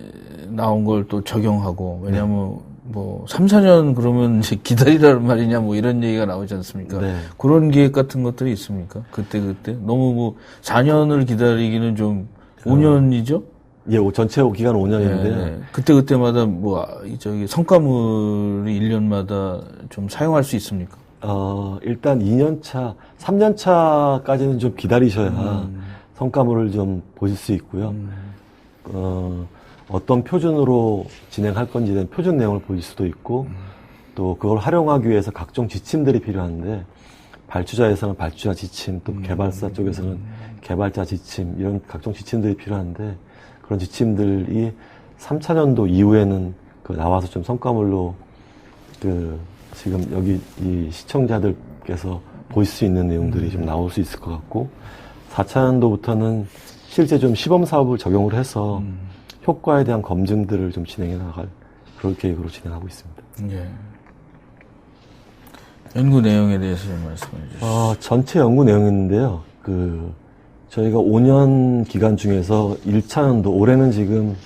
나온 걸 또 적용하고, 왜냐면 뭐 3, 4년 그러면 이제 기다리라는 말이냐 뭐 이런 얘기가 나오지 않습니까? 네. 그런 계획 같은 것들이 있습니까? 그때 너무 뭐 4년을 기다리기는 좀 5년이죠? 예, 전체 기간 5년인데요. 네. 그때마다 뭐 성과물이 1년마다 좀 사용할 수 있습니까? 일단 2년차, 3년차까지는 좀 기다리셔야 성과물을 좀 보실 수 있고요. 어떤 표준으로 진행할 건지에 대한 표준 내용을 보실 수도 있고, 또 그걸 활용하기 위해서 각종 지침들이 필요한데, 발주자에서는 발주자 지침, 또 개발사 쪽에서는 개발자 지침, 이런 각종 지침들이 필요한데, 그런 지침들이 3차년도 이후에는 나와서 좀 성과물로 지금 여기 이 시청자들께서 보실 수 있는 내용들이 좀 나올 수 있을 것 같고, 4차년도부터는 실제 좀 시범 사업을 적용을 해서 효과에 대한 검증들을 좀 진행해 나갈 그런 계획으로 진행하고 있습니다. 예. 연구 내용에 대해서 좀 말씀해 주시죠. 전체 연구 내용인데요. 저희가 5년 기간 중에서 1차년도, 올해는 지금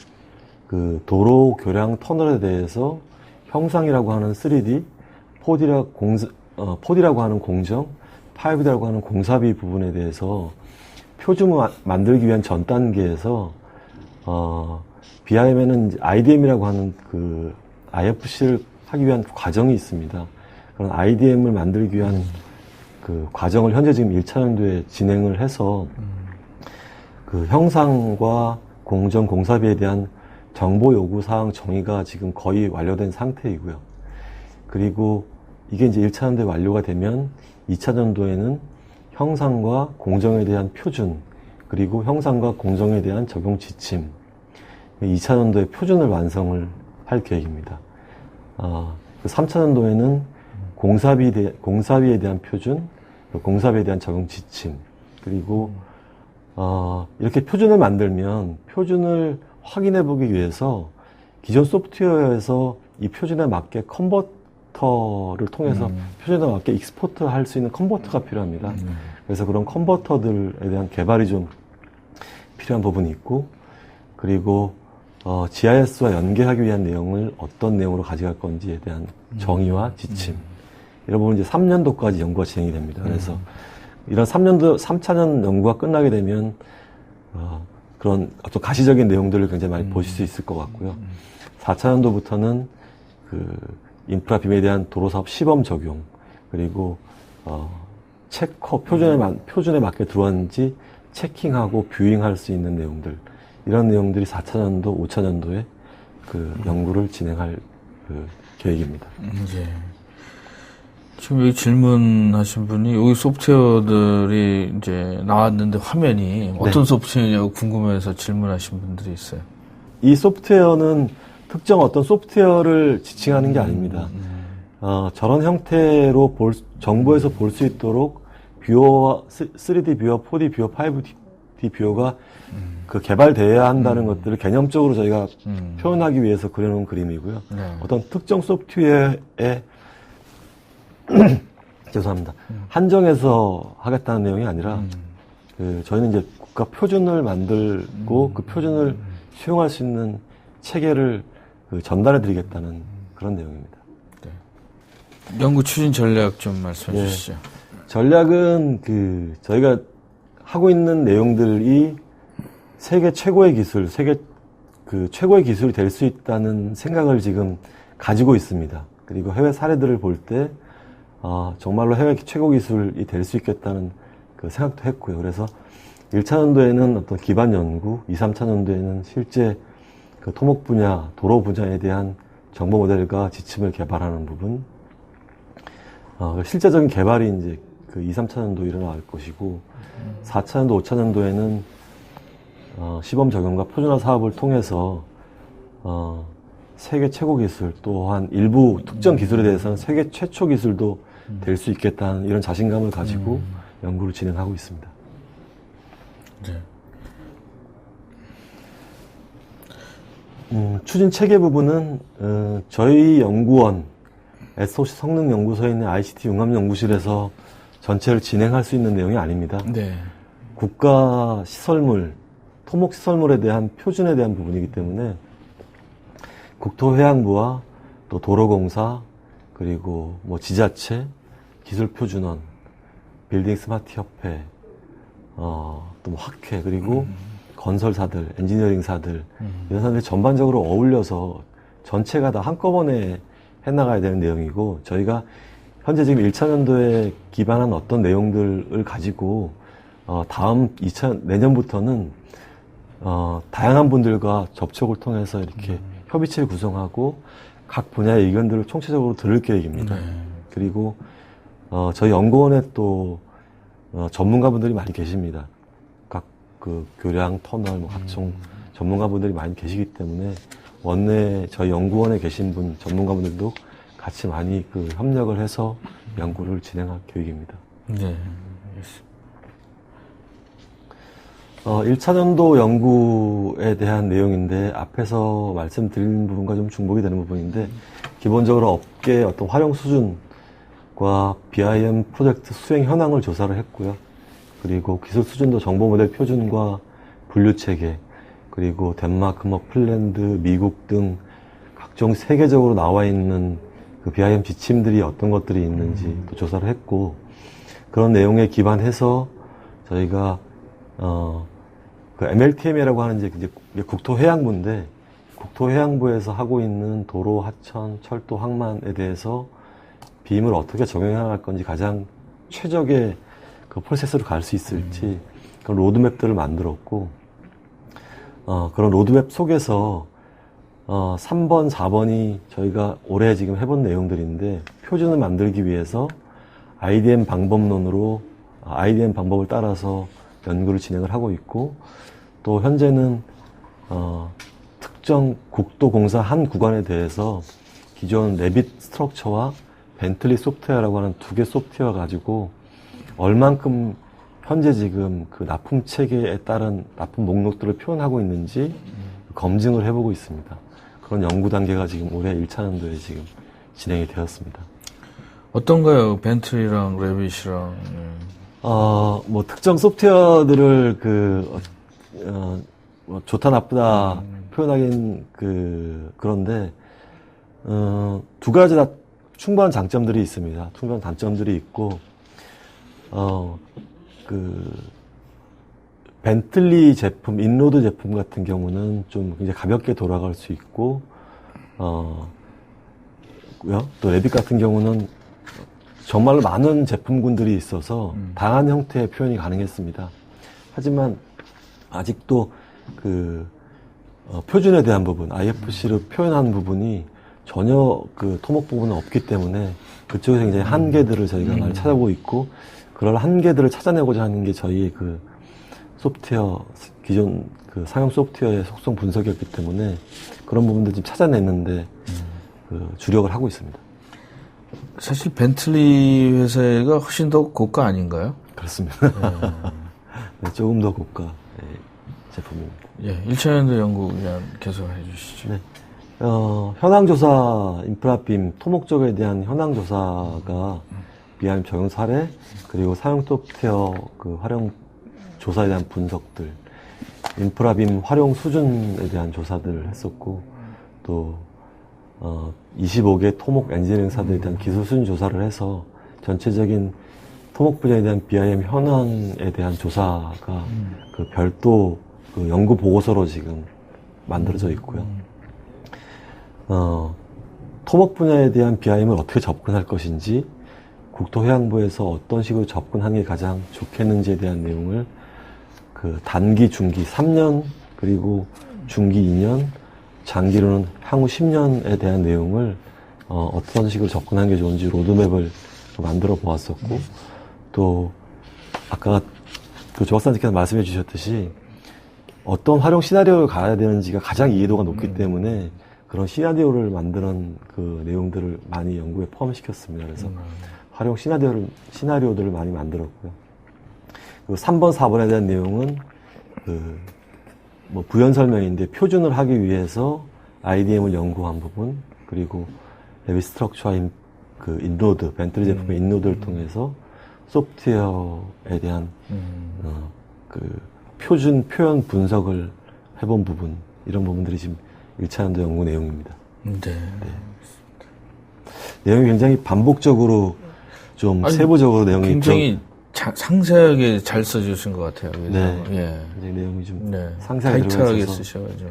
도로 교량 터널에 대해서 형상이라고 하는 3D, 4D라고 하는 공정, 5D라고 하는 공사비 부분에 대해서 표준을 만들기 위한 전 단계에서 BIM에는 IDM이라고 하는 IFC를 하기 위한 과정이 있습니다. 그런 IDM을 만들기 위한 과정을 현재 지금 1차년도에 진행을 해서 형상과 공정, 공사비에 대한 정보 요구 사항 정의가 지금 거의 완료된 상태이고요. 그리고 이게 이제 1차년도에 완료가 되면 2차년도에는 형상과 공정에 대한 표준, 그리고 형상과 공정에 대한 적용 지침, 2차년도에 표준을 완성을 할 계획입니다. 3차년도에는 공사비에 대한 표준, 공사비에 대한 적용 지침, 그리고 이렇게 표준을 만들면 표준을 확인해 보기 위해서 기존 소프트웨어에서 이 표준에 맞게 컨버터를 통해서 표준에 맞게 익스포트 할 수 있는 컨버터가 필요합니다. 그래서 그런 컨버터들에 대한 개발이 좀 필요한 부분이 있고, 그리고 GIS와 연계하기 위한 내용을 어떤 내용으로 가져갈 건지에 대한 정의와 지침, 이런 부분 이제 3년도까지 연구가 진행이 됩니다. 그래서 이런 3차년 연구가 끝나게 되면 그런 어떤 가시적인 내용들을 굉장히 많이 보실 수 있을 것 같고요. 4차년도부터는 그 인프라 빔에 대한 도로사업 시범 적용, 그리고 체커 표준에 맞게 들어왔는지 체킹하고 뷰잉할 수 있는 내용들, 이런 내용들이 4차년도, 5차년도에 그 연구를 진행할 그 계획입니다. 예. 지금 여기 질문하신 분이 여기 소프트웨어들이 이제 나왔는데 화면이 어떤 소프트웨어냐고 궁금해서 질문하신 분들이 있어요. 이 소프트웨어는 특정 어떤 소프트웨어를 지칭하는 게 아닙니다. 저런 형태로 정보에서 볼 수 있도록 뷰어, 3D 뷰어, 4D 뷰어, 5D 뷰어가 그 개발돼야 한다는 것들을 개념적으로 저희가 표현하기 위해서 그려놓은 그림이고요. 네. 어떤 특정 소프트웨어에 죄송합니다. 한정해서 하겠다는 내용이 아니라 저희는 이제 국가 표준을 만들고 그 표준을 수용할 수 있는 체계를 전달해 드리겠다는 그런 내용입니다. 네. 연구 추진 전략 좀 말씀해 주시죠. 전략은 저희가 하고 있는 내용들이 세계 최고의 기술, 최고의 기술이 될 수 있다는 생각을 지금 가지고 있습니다. 그리고 해외 사례들을 볼 때 정말로 해외 최고 기술이 될 수 있겠다는 그 생각도 했고요. 그래서 1차년도에는 어떤 기반 연구, 2, 3차년도에는 실제 그 토목 분야, 도로 분야에 대한 정보 모델과 지침을 개발하는 부분, 실제적인 개발이 이제 그 2, 3차년도 일어날 것이고, 4차년도, 5차년도에는 시범 적용과 표준화 사업을 통해서 세계 최고 기술, 또한 일부 특정 기술에 대해서는 세계 최초 기술도 될 수 있겠다는 이런 자신감을 가지고 연구를 진행하고 있습니다. 네. 추진 체계 부분은 저희 연구원 SOC 성능연구소에 있는 ICT 융합연구실에서 전체를 진행할 수 있는 내용이 아닙니다. 네. 국가 시설물, 토목 시설물에 대한 표준에 대한 부분이기 때문에 국토해양부와 또 도로공사, 그리고 뭐 지자체, 기술표준원, 빌딩 스마트 협회, 또 뭐 학회, 그리고 건설사들, 엔지니어링사들, 이런 사람들이 전반적으로 어울려서 전체가 다 한꺼번에 해나가야 되는 내용이고, 저희가 현재 지금 1차년도에 기반한 어떤 내용들을 가지고 다음 내년부터는 다양한 분들과 접촉을 통해서 이렇게 협의체를 구성하고 각 분야의 의견들을 총체적으로 들을 계획입니다. 네. 그리고 저희 연구원에 또 전문가분들이 많이 계십니다. 각 그 교량, 터널, 뭐 각종 전문가분들이 많이 계시기 때문에 원내 저희 연구원에 계신 전문가분들도 같이 많이 그 협력을 해서 연구를 진행할 계획입니다. 네. 1차년도 연구에 대한 내용인데, 앞에서 말씀드린 부분과 좀 중복이 되는 부분인데, 기본적으로 업계의 어떤 활용 수준과 BIM 프로젝트 수행 현황을 조사를 했고요. 그리고 기술 수준도 정보 모델 표준과 분류 체계, 그리고 덴마크, 핀란드, 미국 등 각종 세계적으로 나와 있는 그 BIM 지침들이 어떤 것들이 있는지 또 조사를 했고, 그런 내용에 기반해서 저희가 그 MLTM이라고 하는 이제 국토해양부인데, 국토해양부에서 하고 있는 도로, 하천, 철도, 항만에 대해서 빔을 어떻게 적용해 나갈 건지 가장 최적의 그 프로세스로 갈 수 있을지 그런 로드맵들을 만들었고, 그런 로드맵 속에서 3번, 4번이 저희가 올해 지금 해본 내용들인데, 표준을 만들기 위해서 IDM 방법론으로 IDM 방법을 따라서 연구를 진행을 하고 있고, 또 현재는 특정 국도공사 한 구간에 대해서 기존 레빗 스트럭처와 벤틀리 소프트웨어라고 하는 두 개 소프트웨어 가지고 얼만큼 현재 지금 그 납품 체계에 따른 납품 목록들을 표현하고 있는지 검증을 해보고 있습니다. 그런 연구 단계가 지금 올해 1차 연도에 지금 진행이 되었습니다. 어떤가요? 벤틀리랑 레빗이랑. 뭐 특정 소프트웨어들을 뭐 좋다 나쁘다 표현하긴 그런데 두 가지 다 충분한 장점들이 있습니다. 충분한 단점들이 있고, 벤틀리 제품, 인로드 제품 같은 경우는 좀 굉장히 가볍게 돌아갈 수 있고, 또 레빗 같은 경우는 정말로 많은 제품군들이 있어서 다양한 형태의 표현이 가능했습니다. 하지만 아직도 표준에 대한 부분, IFC를 표현하는 부분이 전혀 토목 부분은 없기 때문에 그쪽에서 굉장히 한계들을 저희가 많이 찾아보고 있고, 그런 한계들을 찾아내고자 하는 게 저희의 소프트웨어, 기존 상용 소프트웨어의 속성 분석이었기 때문에 그런 부분들 좀 찾아냈는데, 주력을 하고 있습니다. 사실 벤틀리 회사가 훨씬 더 고가 아닌가요? 그렇습니다. 네, 조금 더 고가 제품입니다. 예, 1차 연도 연구 계속 해주시죠. 네. 현황조사, 인프라빔, 토목 쪽에 대한 현황조사가 BIM 적용 사례, 그리고 사용 소프트웨어 활용 조사에 대한 분석들, 인프라빔 활용 수준에 대한 조사들을 했었고, 또 25개 토목 엔지니어링사들에 대한 기술 수준 조사를 해서 전체적인 토목 분야에 대한 BIM 현황에 대한 조사가 별도 연구 보고서로 지금 만들어져 있고요. 토목 분야에 대한 BIM을 어떻게 접근할 것인지, 국토해양부에서 어떤 식으로 접근하는 게 가장 좋겠는지에 대한 내용을 단기, 중기 3년, 그리고 중기 2년, 장기로는 향후 10년에 대한 내용을 어떤 식으로 접근하는 게 좋은지 로드맵을 만들어 보았었고, 또 아까 조 박사님께서 말씀해 주셨듯이 어떤 활용 시나리오를 가야 되는지가 가장 이해도가 높기 때문에 그런 시나리오를 만드는 내용들을 많이 연구에 포함시켰습니다. 그래서 활용 시나리오들을 많이 만들었고요. 그리고 3번, 4번에 대한 내용은 부연 설명인데, 표준을 하기 위해서 IDM을 연구한 부분, 그리고 레빗 스트럭처와 인로드, 벤틀리 제품의 인로드를 통해서 소프트웨어에 대한 표현 분석을 해본 부분, 이런 부분들이 지금 1차 연도 연구 내용입니다. 네. 내용이 굉장히 반복적으로 좀 세부적으로 내용이 굉장히 상세하게 잘 써주신 것 같아요. 네. 예. 내용이 좀 네. 상세하게 타이트하게 들어가 있어서 쓰셔가지고.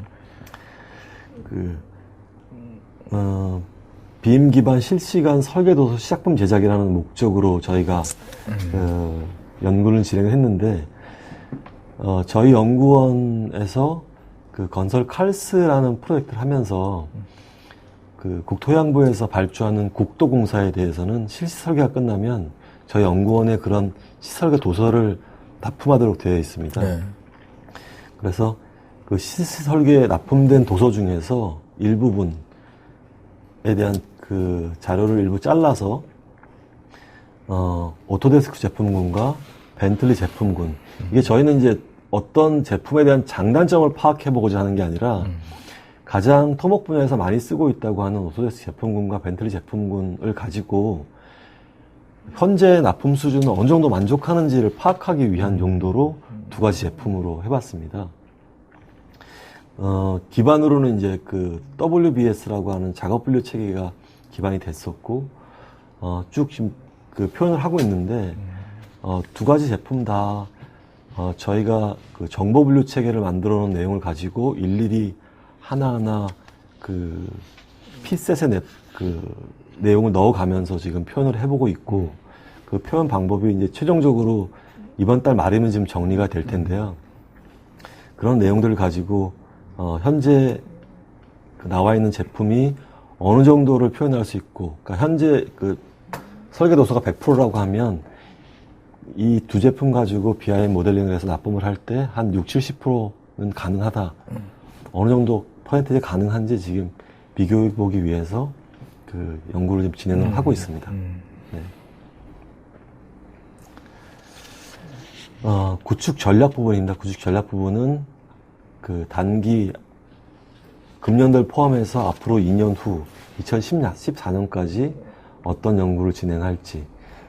빔 기반 실시간 설계 도서 시작품 제작이라는 목적으로 저희가 연구를 진행했는데, 저희 연구원에서 건설 칼스라는 프로젝트를 하면서 국토해양부에서 발주하는 국도공사에 대해서는 실시 설계가 끝나면 저희 연구원에 그런 시설계 도서를 납품하도록 되어 있습니다. 네. 그래서 실시 설계에 납품된 도서 중에서 일부분에 대한 자료를 일부 잘라서 오토데스크 제품군과 벤틀리 제품군, 이게 저희는 이제 어떤 제품에 대한 장단점을 파악해보고자 하는 게 아니라 가장 토목 분야에서 많이 쓰고 있다고 하는 오토데스크 제품군과 벤틀리 제품군을 가지고 현재 납품 수준은 어느 정도 만족하는지를 파악하기 위한 용도로 두 가지 제품으로 해봤습니다. 기반으로는 이제 WBS라고 하는 작업 분류 체계가 기반이 됐었고, 쭉 지금 표현을 하고 있는데, 두 가지 제품 다 저희가 정보 분류 체계를 만들어 놓은 내용을 가지고 일일이 하나하나 P셋의 내용을 넣어가면서 지금 표현을 해보고 있고, 그 표현 방법이 이제 최종적으로 이번 달 말이면 지금 정리가 될 텐데요. 그런 내용들을 가지고 현재 나와 있는 제품이 어느 정도를 표현할 수 있고, 그러니까 현재 설계 도서가 100%라고 하면 이 두 제품 가지고 BIM 모델링을 해서 납품을 할 때 한 60-70%는 가능하다. 어느 정도 퍼센테이지 가능한지 지금 비교해 보기 위해서 그 연구를 지금 진행을 하고 있습니다. 네. 구축 전략 부분입니다. 구축 전략 부분은 그 단기 금년도를 포함해서 앞으로 2년 후 2014년까지 어떤 연구를 진행할지,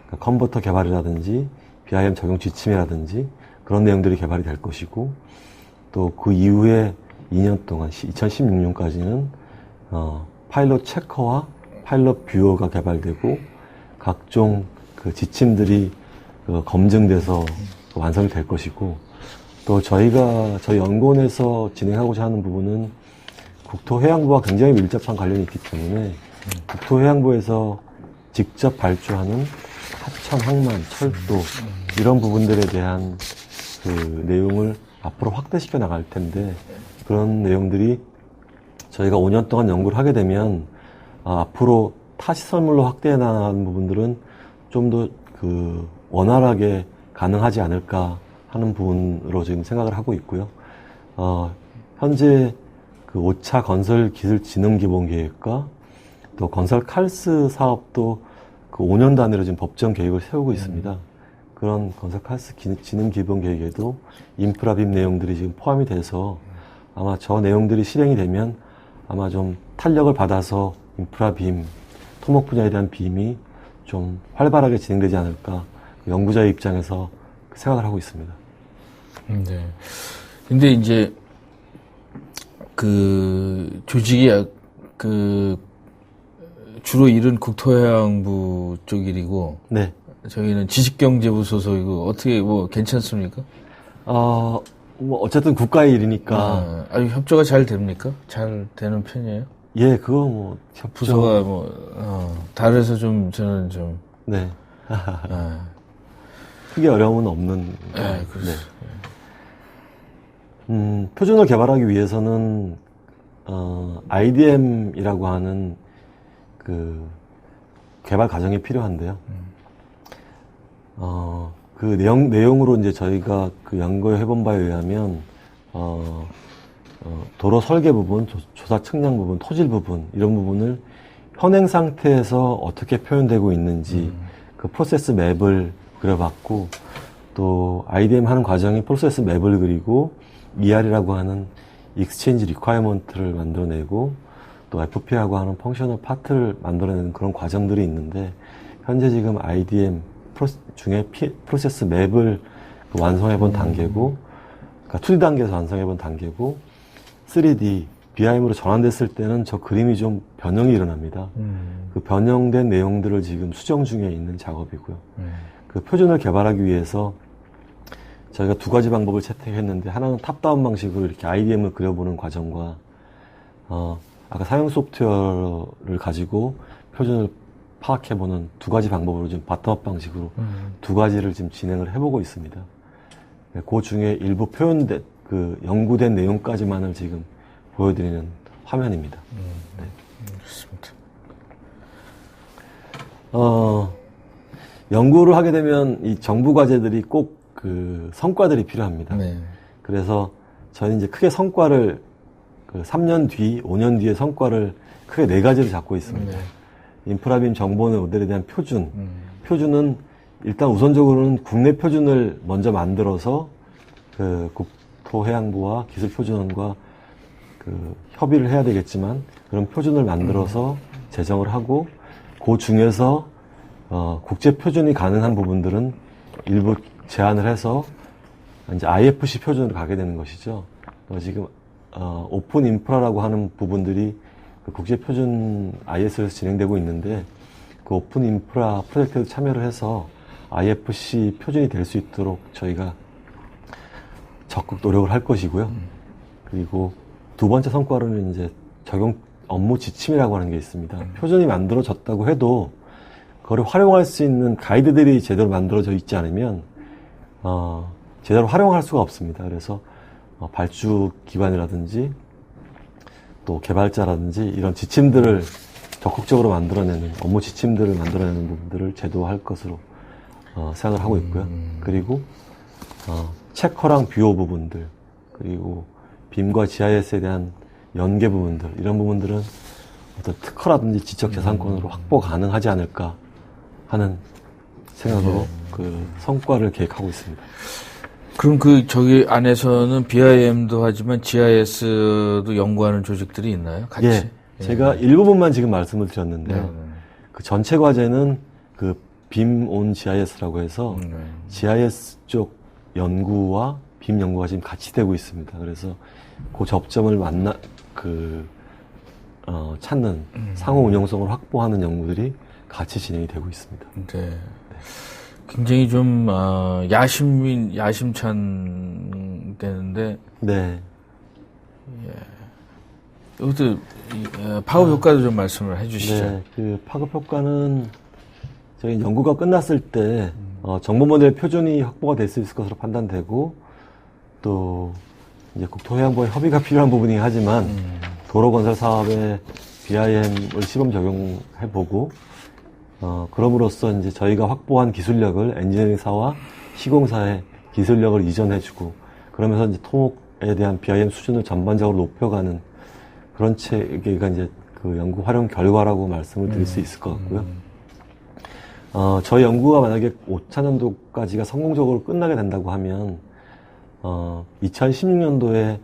그러니까 컨버터 개발이라든지 BIM 적용 지침이라든지 그런 내용들이 개발이 될 것이고, 또 그 이후에 2년 동안 2016년까지는 파일럿 체커와 파일럿 뷰어가 개발되고 각종 그 지침들이 검증돼서 완성이 될 것이고, 또 저희 연구원에서 진행하고자 하는 부분은 국토해양부와 굉장히 밀접한 관련이 있기 때문에 국토해양부에서 직접 발주하는 하천, 항만, 철도 이런 부분들에 대한 그 내용을 앞으로 확대시켜 나갈 텐데, 그런 내용들이 저희가 5년 동안 연구를 하게 되면 앞으로 타시설물로 확대해 나가는 부분들은 좀 더 그 원활하게 가능하지 않을까 하는 부분으로 지금 생각을 하고 있고요. 현재 그 5차 건설 기술 진흥 기본 계획과 또 건설 칼스 사업도 그 5년 단위로 지금 법정 계획을 세우고 있습니다. 그런 건설 칼스 진흥 기본 계획에도 인프라빔 내용들이 지금 포함이 돼서 아마 저 내용들이 실행이 되면 아마 좀 탄력을 받아서 인프라빔, 토목 분야에 대한 빔이 좀 활발하게 진행되지 않을까, 연구자의 입장에서 생각을 하고 있습니다. 네. 근데 이제 그 조직이 그 주로 일은 국토해양부 쪽 일이고, 네. 저희는 지식경제부 소속이고, 어떻게 뭐 괜찮습니까? 뭐 어쨌든 국가의 일이니까. 협조가 잘 됩니까? 잘 되는 편이에요? 예, 그거 뭐 협조. 부서가 뭐 다르서 좀 저는 좀 네. 크게 어려움은 없는. 네, 그렇죠. 네. 표준을 개발하기 위해서는 IDM이라고 하는 그 개발 과정이 필요한데요. 그 내용으로 이제 저희가 그 연구해 본 바에 의하면 도로 설계 부분, 조사 측량 부분, 토질 부분 이런 부분을 현행 상태에서 어떻게 표현되고 있는지 그 프로세스 맵을 그려봤고, 또 IDM 하는 과정이 프로세스 맵을 그리고 ER이라고 하는 익스체인지 리콰이어먼트를 만들어내고, 또 FP라고 하는 펑셔널 파트를 만들어내는 그런 과정들이 있는데, 현재 지금 IDM 중에 프로세스 맵을 완성해본 단계고, 그러니까 2D 단계에서 완성해본 단계고, 3D, BIM으로 전환됐을 때는 저 그림이 좀 변형이 일어납니다. 그 변형된 내용들을 지금 수정 중에 있는 작업이고요. 그 표준을 개발하기 위해서 저희가 두 가지 방법을 채택했는데, 하나는 탑다운 방식으로 이렇게 IDM을 그려보는 과정과, 아까 사용 소프트웨어를 가지고 표준을 파악해보는 두 가지 방법으로 지금 바텀업 방식으로 두 가지를 지금 진행을 해보고 있습니다. 그 중에 일부 그 연구된 내용까지만을 지금 보여드리는 화면입니다. 네. 그렇습니다. 연구를 하게 되면 이 정부 과제들이 꼭 그 성과들이 필요합니다. 네. 그래서 저는 이제 크게 성과를 그 3년 뒤, 5년 뒤의 성과를 크게 4가지를 잡고 있습니다. 네. 인프라빔 정보는 모델에 대한 표준. 표준은 일단 우선적으로는 국내 표준을 먼저 만들어서 그 국토해양부와 기술표준원과 그 협의를 해야 되겠지만, 그런 표준을 만들어서 제정을 하고, 그 중에서 국제 표준이 가능한 부분들은 일부 제한을 해서 이제 IFC 표준으로 가게 되는 것이죠. 지금 오픈 인프라라고 하는 부분들이 그 국제 표준 IS에서 진행되고 있는데, 그 오픈 인프라 프로젝트에 참여를 해서 IFC 표준이 될 수 있도록 저희가 적극 노력을 할 것이고요. 그리고 두 번째 성과로는 이제 적용 업무 지침이라고 하는 게 있습니다. 표준이 만들어졌다고 해도 그걸 활용할 수 있는 가이드들이 제대로 만들어져 있지 않으면 제대로 활용할 수가 없습니다. 그래서 발주 기관이라든지 또 개발자라든지 이런 지침들을 적극적으로 만들어내는, 업무 지침들을 만들어내는 부분들을 제도화할 것으로 생각을 하고 있고요. 그리고 체커랑 뷰어 부분들, 그리고 빔과 GIS에 대한 연계 부분들, 이런 부분들은 어떤 특허라든지 지적재산권으로 확보 가능하지 않을까 하는 생각으로 그 성과를 계획하고 있습니다. 그럼 저기 안에서는 BIM도 하지만 GIS도 연구하는 조직들이 있나요? 같이? 예. 제가 일부분만 지금 말씀을 드렸는데요. 그 전체 과제는 그 빔 온 GIS라고 해서 GIS 쪽 연구와 빔 연구가 지금 같이 되고 있습니다. 그래서 그 접점을 찾는 상호 운용성을 확보하는 연구들이 같이 진행이 되고 있습니다. 네. 굉장히 좀 야심찬 되는데. 네. 예. 이것도 파급 효과도 좀 말씀을 해주시죠. 네. 그 파급 효과는 저희 연구가 끝났을 때 정보 모델 표준이 확보가 될 수 있을 것으로 판단되고, 또 이제 국토해양부와 협의가 필요한 부분이긴 하지만 도로 건설 사업에 BIM을 시범 적용해보고, 그럼으로써 이제 저희가 확보한 기술력을 엔지니어링사와 시공사에 기술력을 이전해주고, 그러면서 이제 토목에 대한 BIM 수준을 전반적으로 높여가는 그런 체계가 이제 그 연구 활용 결과라고 말씀을 드릴 수 있을 것 같고요. 저희 연구가 만약에 5차년도까지가 성공적으로 끝나게 된다고 하면, 2016년도에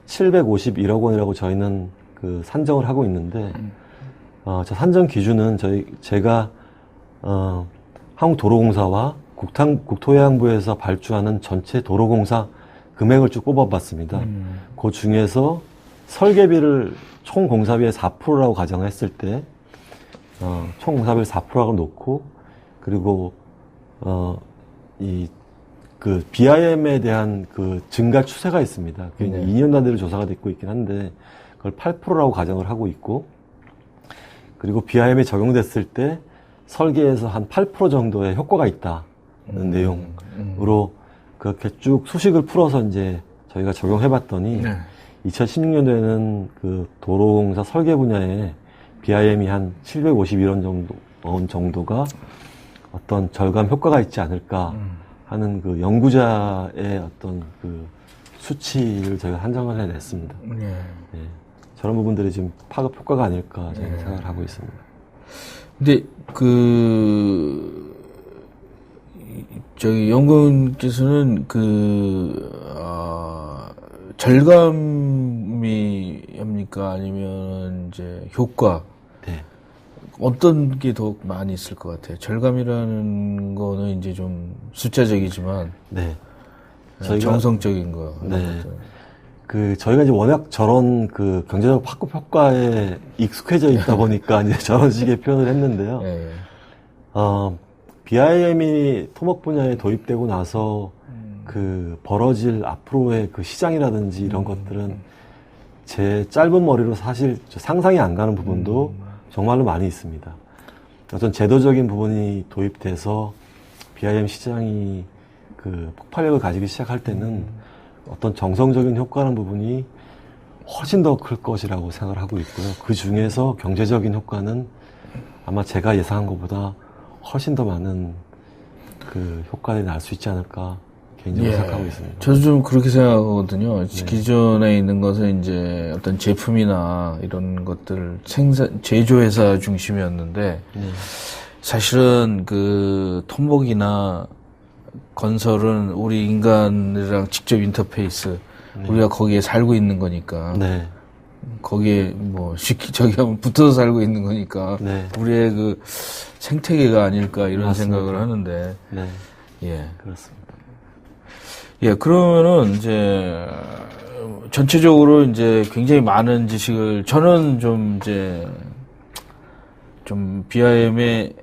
751억 원이라고 저희는 그 산정을 하고 있는데, 저 산정 기준은 제가 한국도로공사와 국토해양부에서 발주하는 전체 도로공사 금액을 쭉 뽑아봤습니다. 그 중에서 설계비를 총 공사비의 4%라고 가정했을 때, 총 공사비를 4%라고 놓고, 그리고 그 BIM에 대한 그 증가 추세가 있습니다. 그게 2년 단위로 조사가 되고 있긴 한데, 그걸 8%라고 가정을 하고 있고, 그리고 BIM에 적용됐을 때 설계에서 한 8% 정도의 효과가 있다는 내용으로 그렇게 쭉 수식을 풀어서 이제 저희가 적용해봤더니, 2016년도에는 그 도로공사 설계 분야에 BIM이 한 751원 정도가 어떤 절감 효과가 있지 않을까 하는 그 연구자의 어떤 그 수치를 저희가 한정을 해냈습니다. 네. 저런 부분들이 지금 파급 효과가 아닐까 저희가 생각을 하고 있습니다. 근데 저기 연구원께서는 절감이합니까? 아니면 이제 효과? 네. 어떤 게 더 많이 있을 것 같아요? 절감이라는 거는 이제 좀 숫자적이지만. 네. 저희가 정성적인 거. 네. 저희가 이제 워낙 저런 그 경제적 파급 효과에 익숙해져 있다 보니까 이제 저런 식의 표현을 했는데요. BIM이 토목 분야에 도입되고 나서 그 벌어질 앞으로의 그 시장이라든지 이런 것들은 제 짧은 머리로 사실 상상이 안 가는 부분도 정말로 많이 있습니다. 어떤 제도적인 부분이 도입돼서 BIM 시장이 그 폭발력을 가지기 시작할 때는 어떤 정성적인 효과라는 부분이 훨씬 더 클 것이라고 생각을 하고 있고요. 그 중에서 경제적인 효과는 아마 제가 예상한 것보다 훨씬 더 많은 그 효과를 날 수 있지 않을까 개인적으로 생각하고 있습니다. 저도 좀 그렇게 생각하거든요. 기존에 있는 것은 이제 어떤 제품이나 이런 것들 제조회사 중심이었는데 사실은 그 토목이나 건설은 우리 인간이랑 직접 인터페이스, 우리가 거기에 살고 있는 거니까. 거기에 저기 하면 붙어서 살고 있는 거니까. 우리의 그 생태계가 아닐까 이런 맞습니다. 생각을 하는데. 그렇습니다. 그러면은 이제 전체적으로 이제 굉장히 많은 지식을 저는 좀 BIM의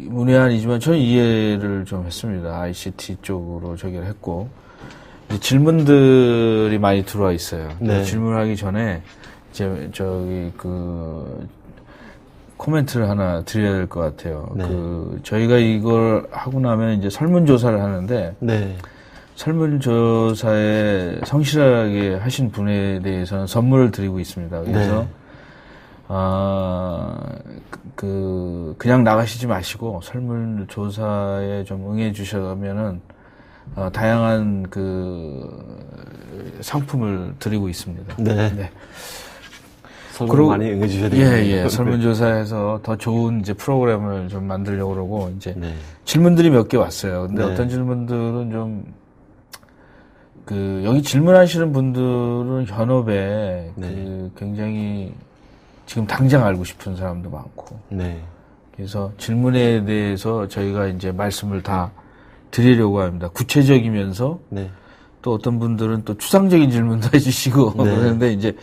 문외한이지만 저는 이해를 좀 했습니다. ICT 쪽으로 저기를 했고. 질문들이 많이 들어와 있어요. 질문하기 전에 코멘트를 하나 드려야 될 것 같아요. 저희가 이걸 하고 나면 이제 설문조사를 하는데, 설문조사에 성실하게 하신 분에 대해서는 선물을 드리고 있습니다. 그래서, 그냥 나가시지 마시고 설문조사에 좀 응해 주셔면은 다양한 상품을 드리고 있습니다. 네. 네. 설문 많이 응해 주셔야 되겠네요. 예. 설문조사에서 더 좋은 이제 프로그램을 좀 만들려고 그러고 이제 네. 질문들이 몇 개 왔어요. 근데 네. 어떤 질문들은 좀 여기 질문하시는 분들은 현업에 네. 굉장히 지금 당장 알고 싶은 사람도 많고. 네. 그래서 질문에 대해서 저희가 이제 말씀을 다 드리려고 합니다. 구체적이면서 네. 또 어떤 분들은 또 추상적인 질문도 해주시고 네. 그런데 이제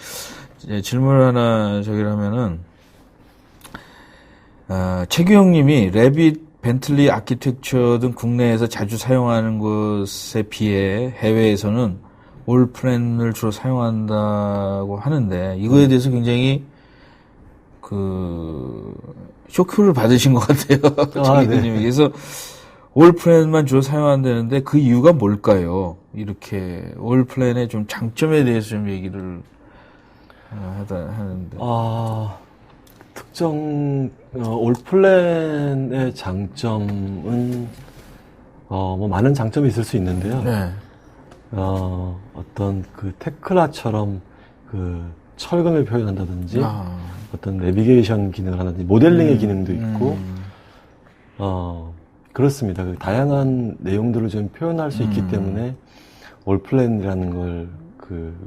질문을 하나 하면은 최규영 님이 레빗, 벤틀리 아키텍처 등 국내에서 자주 사용하는 것에 비해 해외에서는 올플랜을 주로 사용한다고 하는데 이거에 대해서 굉장히 쇼크를 받으신 것 같아요. 최규영 님이. 그래서 올플랜만 주로 사용한다는데 그 이유가 뭘까요? 이렇게 올플랜의 좀 장점에 대해서 좀 얘기를 하는데. 특정 올플랜의 장점은 뭐 많은 장점이 있을 수 있는데요. 네. 어떤 테클라처럼 철근을 표현한다든지 어떤 내비게이션 기능을 한다든지 모델링의 기능도 있고 그렇습니다. 다양한 내용들을 좀 표현할 수 있기 때문에 올플랜이라는 걸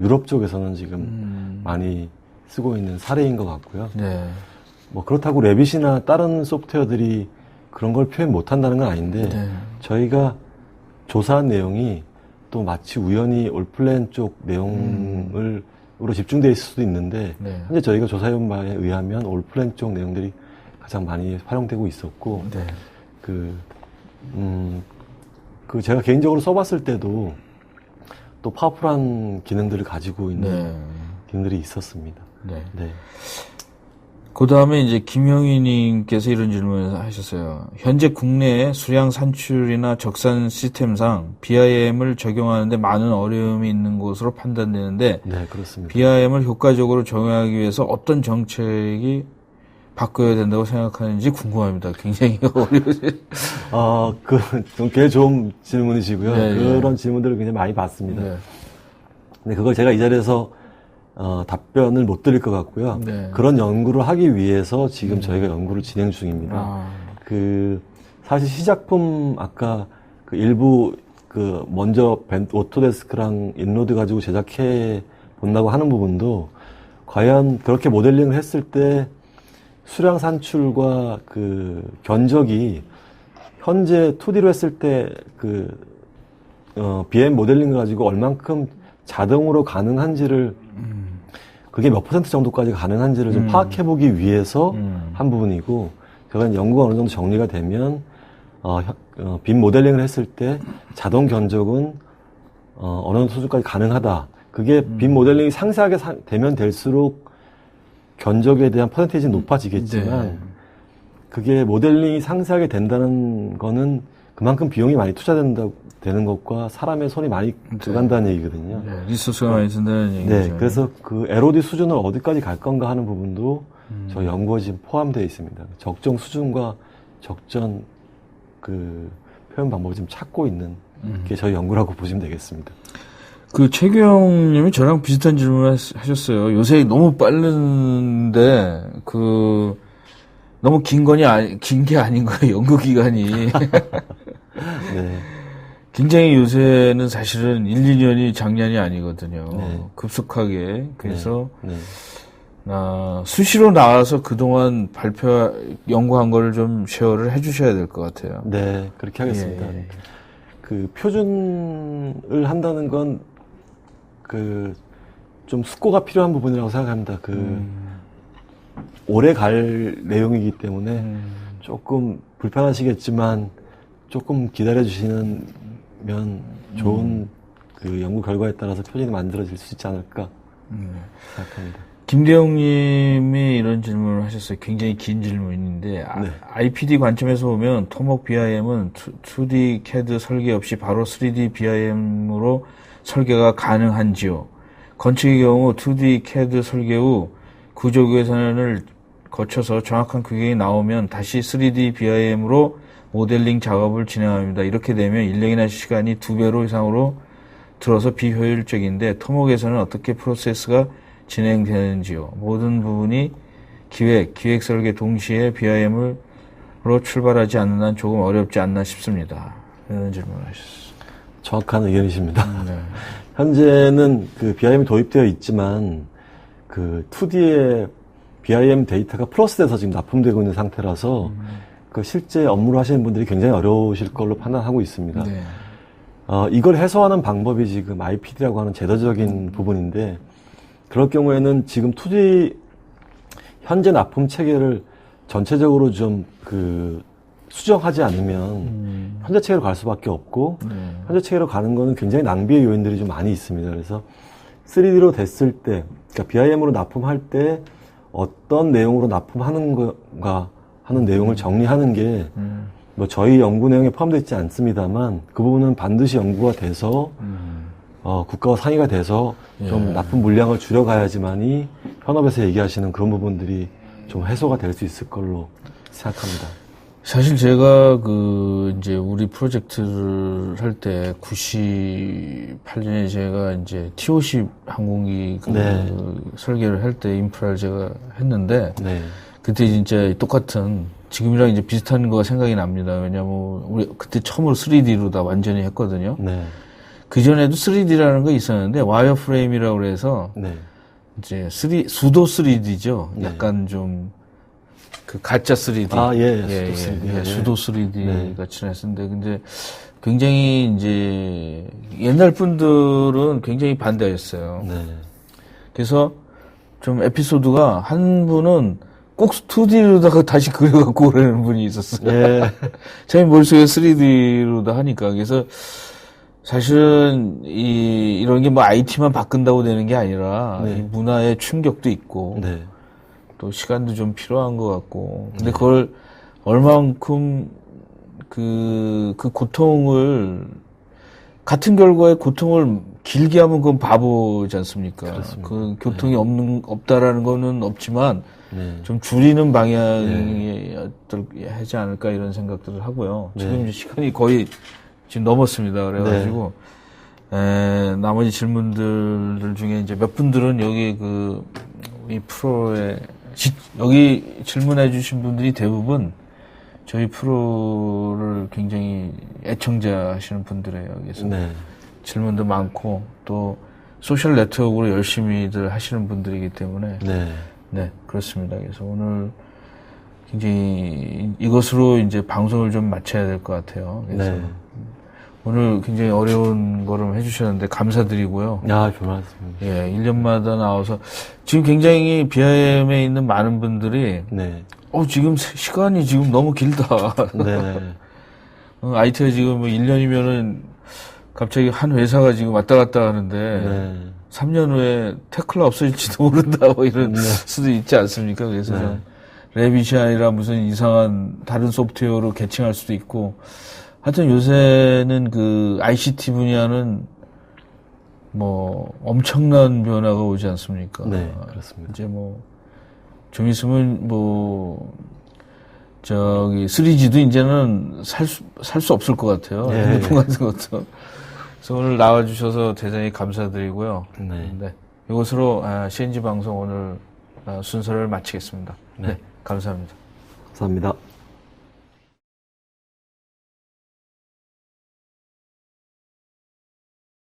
유럽 쪽에서는 지금 많이 쓰고 있는 사례인 것 같고요. 네. 뭐 그렇다고 레빗이나 다른 소프트웨어들이 그런 걸 표현 못한다는 건 아닌데 네. 저희가 조사한 내용이 또 마치 우연히 올플랜 쪽 내용으로 집중되어 있을 수도 있는데 네. 현재 저희가 조사해본 바에 의하면 올플랜 쪽 내용들이 가장 많이 활용되고 있었고 네. 제가 개인적으로 써봤을 때도 또 파워풀한 기능들을 가지고 있는 기능들이 있었습니다. 네. 네. 그 다음에 이제 김형희님께서 이런 질문을 하셨어요. 현재 국내의 수량 산출이나 적산 시스템상 BIM을 적용하는데 많은 어려움이 있는 것으로 판단되는데, 네, 그렇습니다. BIM을 효과적으로 적용하기 위해서 어떤 정책이 바꿔야 된다고 생각하는지 궁금합니다. 굉장히 어려우세요. 꽤 좋은 질문이시고요. 네, 그런 질문들을 굉장히 많이 받습니다. 네. 근데 그걸 제가 이 자리에서 답변을 못 드릴 것 같고요. 네. 그런 연구를 하기 위해서 지금 저희가 연구를 진행 중입니다. 사실 시작품 아까 일부 먼저 오토데스크랑 인로드 가지고 제작해 본다고 하는 부분도 과연 그렇게 모델링을 했을 때 수량 산출과 견적이 현재 2D로 했을 때 BIM 모델링을 가지고 얼만큼 자동으로 가능한지를 그게 몇 % 정도까지 가능한지를 좀 파악해보기 위해서 한 부분이고 그건 연구가 어느 정도 정리가 되면 빔 모델링을 했을 때 자동 견적은 어느 정도 수준까지 가능하다. 그게 빔 모델링이 상세하게 되면 될수록 견적에 대한 퍼센테이지는 높아지겠지만 네. 그게 모델링이 상세하게 된다는 거는 그만큼 비용이 많이 투자되는 것과 사람의 손이 많이 들어간다는 얘기거든요. 네. 리소스가 많이 든다는 얘기죠. 네, 그래서 LOD 수준을 어디까지 갈 건가 하는 부분도 저희 연구에 지금 포함되어 있습니다. 적정 수준과 적정 표현 방법을 지금 찾고 있는 게 저희 연구라고 보시면 되겠습니다. 최규영 님이 저랑 비슷한 질문을 하셨어요. 요새 너무 빠른데, 너무 긴 게 아닌 거예요, 연구 기간이. 네. 굉장히 요새는 사실은 1, 2년이 장난이 아니거든요. 네. 급속하게. 그래서, 네. 수시로 나와서 그동안 연구한 거를 좀 쉐어를 해주셔야 될 것 같아요. 네, 그렇게 하겠습니다. 예. 표준을 한다는 건, 좀 숙고가 필요한 부분이라고 생각합니다. 오래 갈 내용이기 때문에 조금 불편하시겠지만 조금 기다려주시면 좋은 연구 결과에 따라서 표준이 만들어질 수 있지 않을까 생각합니다. 김대영 님이 이런 질문을 하셨어요. 굉장히 긴 질문인데, IPD 관점에서 보면 토목 BIM은 2D CAD 설계 없이 바로 3D BIM으로 설계가 가능한지요? 건축의 경우 2D CAD 설계 후 구조 계산을 거쳐서 정확한 규격이 나오면 다시 3D BIM으로 모델링 작업을 진행합니다. 이렇게 되면 인력이나 시간이 2배로 이상으로 들어서 비효율적인데 토목에서는 어떻게 프로세스가 진행되는지요? 모든 부분이 기획 설계 동시에 BIM으로 출발하지 않는 한 조금 어렵지 않나 싶습니다. 이런 질문을 하셨습니다. 정확한 의견이십니다. 네. 현재는 그 BIM이 도입되어 있지만 그 2D의 BIM 데이터가 플러스돼서 지금 납품되고 있는 상태라서 그 실제 업무를 하시는 분들이 굉장히 어려우실 걸로 판단하고 있습니다. 네. 이걸 해소하는 방법이 지금 IPD라고 하는 제도적인 부분인데 그럴 경우에는 지금 2D 현재 납품 체계를 전체적으로 좀 그 수정하지 않으면 현재 체계로 갈 수밖에 없고 현재 체계로 가는 거는 굉장히 낭비의 요인들이 좀 많이 있습니다. 그래서 3D로 됐을 때, 그러니까 BIM으로 납품할 때 어떤 내용으로 납품하는 건가 하는 내용을 정리하는 게 뭐 저희 연구 내용에 포함되어 있지 않습니다만 그 부분은 반드시 연구가 돼서 국가와 상의가 돼서 좀 납품 물량을 줄여가야지만이 현업에서 얘기하시는 그런 부분들이 좀 해소가 될 수 있을 걸로 생각합니다. 사실 제가 이제 우리 프로젝트를 할 때 98년에 제가 이제 T-50 항공기 설계를 할 때 인프라를 제가 했는데 그때 진짜 똑같은 지금이랑 이제 비슷한 거가 생각이 납니다. 왜냐면 우리 그때 처음으로 3D로 다 완전히 했거든요. 그전에도 3D라는 거 있었는데 와이어 프레임이라고 그래서 이제 수도 3D죠. 약간 좀 그 가짜 3D. 수도 3D 같이 했었는데 근데 굉장히 이제 옛날 분들은 굉장히 반대했어요. 그래서 좀 에피소드가 한 분은 꼭 2D로다가 다시 그려갖고 그러는 분이 있었어요. 자기 머릿속에 3D로다 하니까. 그래서 사실은 이런 게 뭐 IT만 바꾼다고 되는 게 아니라 이 문화의 충격도 있고 또 시간도 좀 필요한 것 같고. 근데 그걸 얼만큼 그 고통을 같은 결과의 고통을 길게 하면 그건 바보지 않습니까? 그렇습니다. 그 교통이 없다라는 거는 없지만 좀 줄이는 방향이 하지 않을까 이런 생각들을 하고요. 지금 이제 시간이 거의 지금 넘었습니다. 그래가지고 나머지 질문들 중에 이제 몇 분들은 여기 이 프로에 여기 질문해 주신 분들이 대부분 저희 프로를 굉장히 애청자 하시는 분들이에요. 그래서 질문도 많고 또 소셜 네트워크로 열심히들 하시는 분들이기 때문에 그렇습니다. 그래서 오늘 굉장히 이것으로 이제 방송을 좀 마쳐야 될 것 같아요. 그래서 오늘 굉장히 어려운 거를 해주셨는데 감사드리고요. 별말씀입니다. 1년마다 나와서 지금 굉장히 BIM에 있는 많은 분들이 지금 시간이 지금 너무 길다. IT가 지금 뭐 1년이면은 갑자기 한 회사가 지금 왔다 갔다 하는데 3년 후에 테클라 없어질지도 모른다 뭐 이런 수도 있지 않습니까? 그래서 레빗이 아니라 무슨 이상한 다른 소프트웨어로 개칭할 수도 있고 하여튼 요새는 그 ICT 분야는 뭐 엄청난 변화가 오지 않습니까? 그렇습니다. 이제 좀 있으면 3G도 이제는 살 수 없을 것 같아요. 핸드폰 같은 것도. 그래서 오늘 나와주셔서 대단히 감사드리고요. 이것으로 CNG 방송 오늘 순서를 마치겠습니다. 감사합니다. 감사합니다.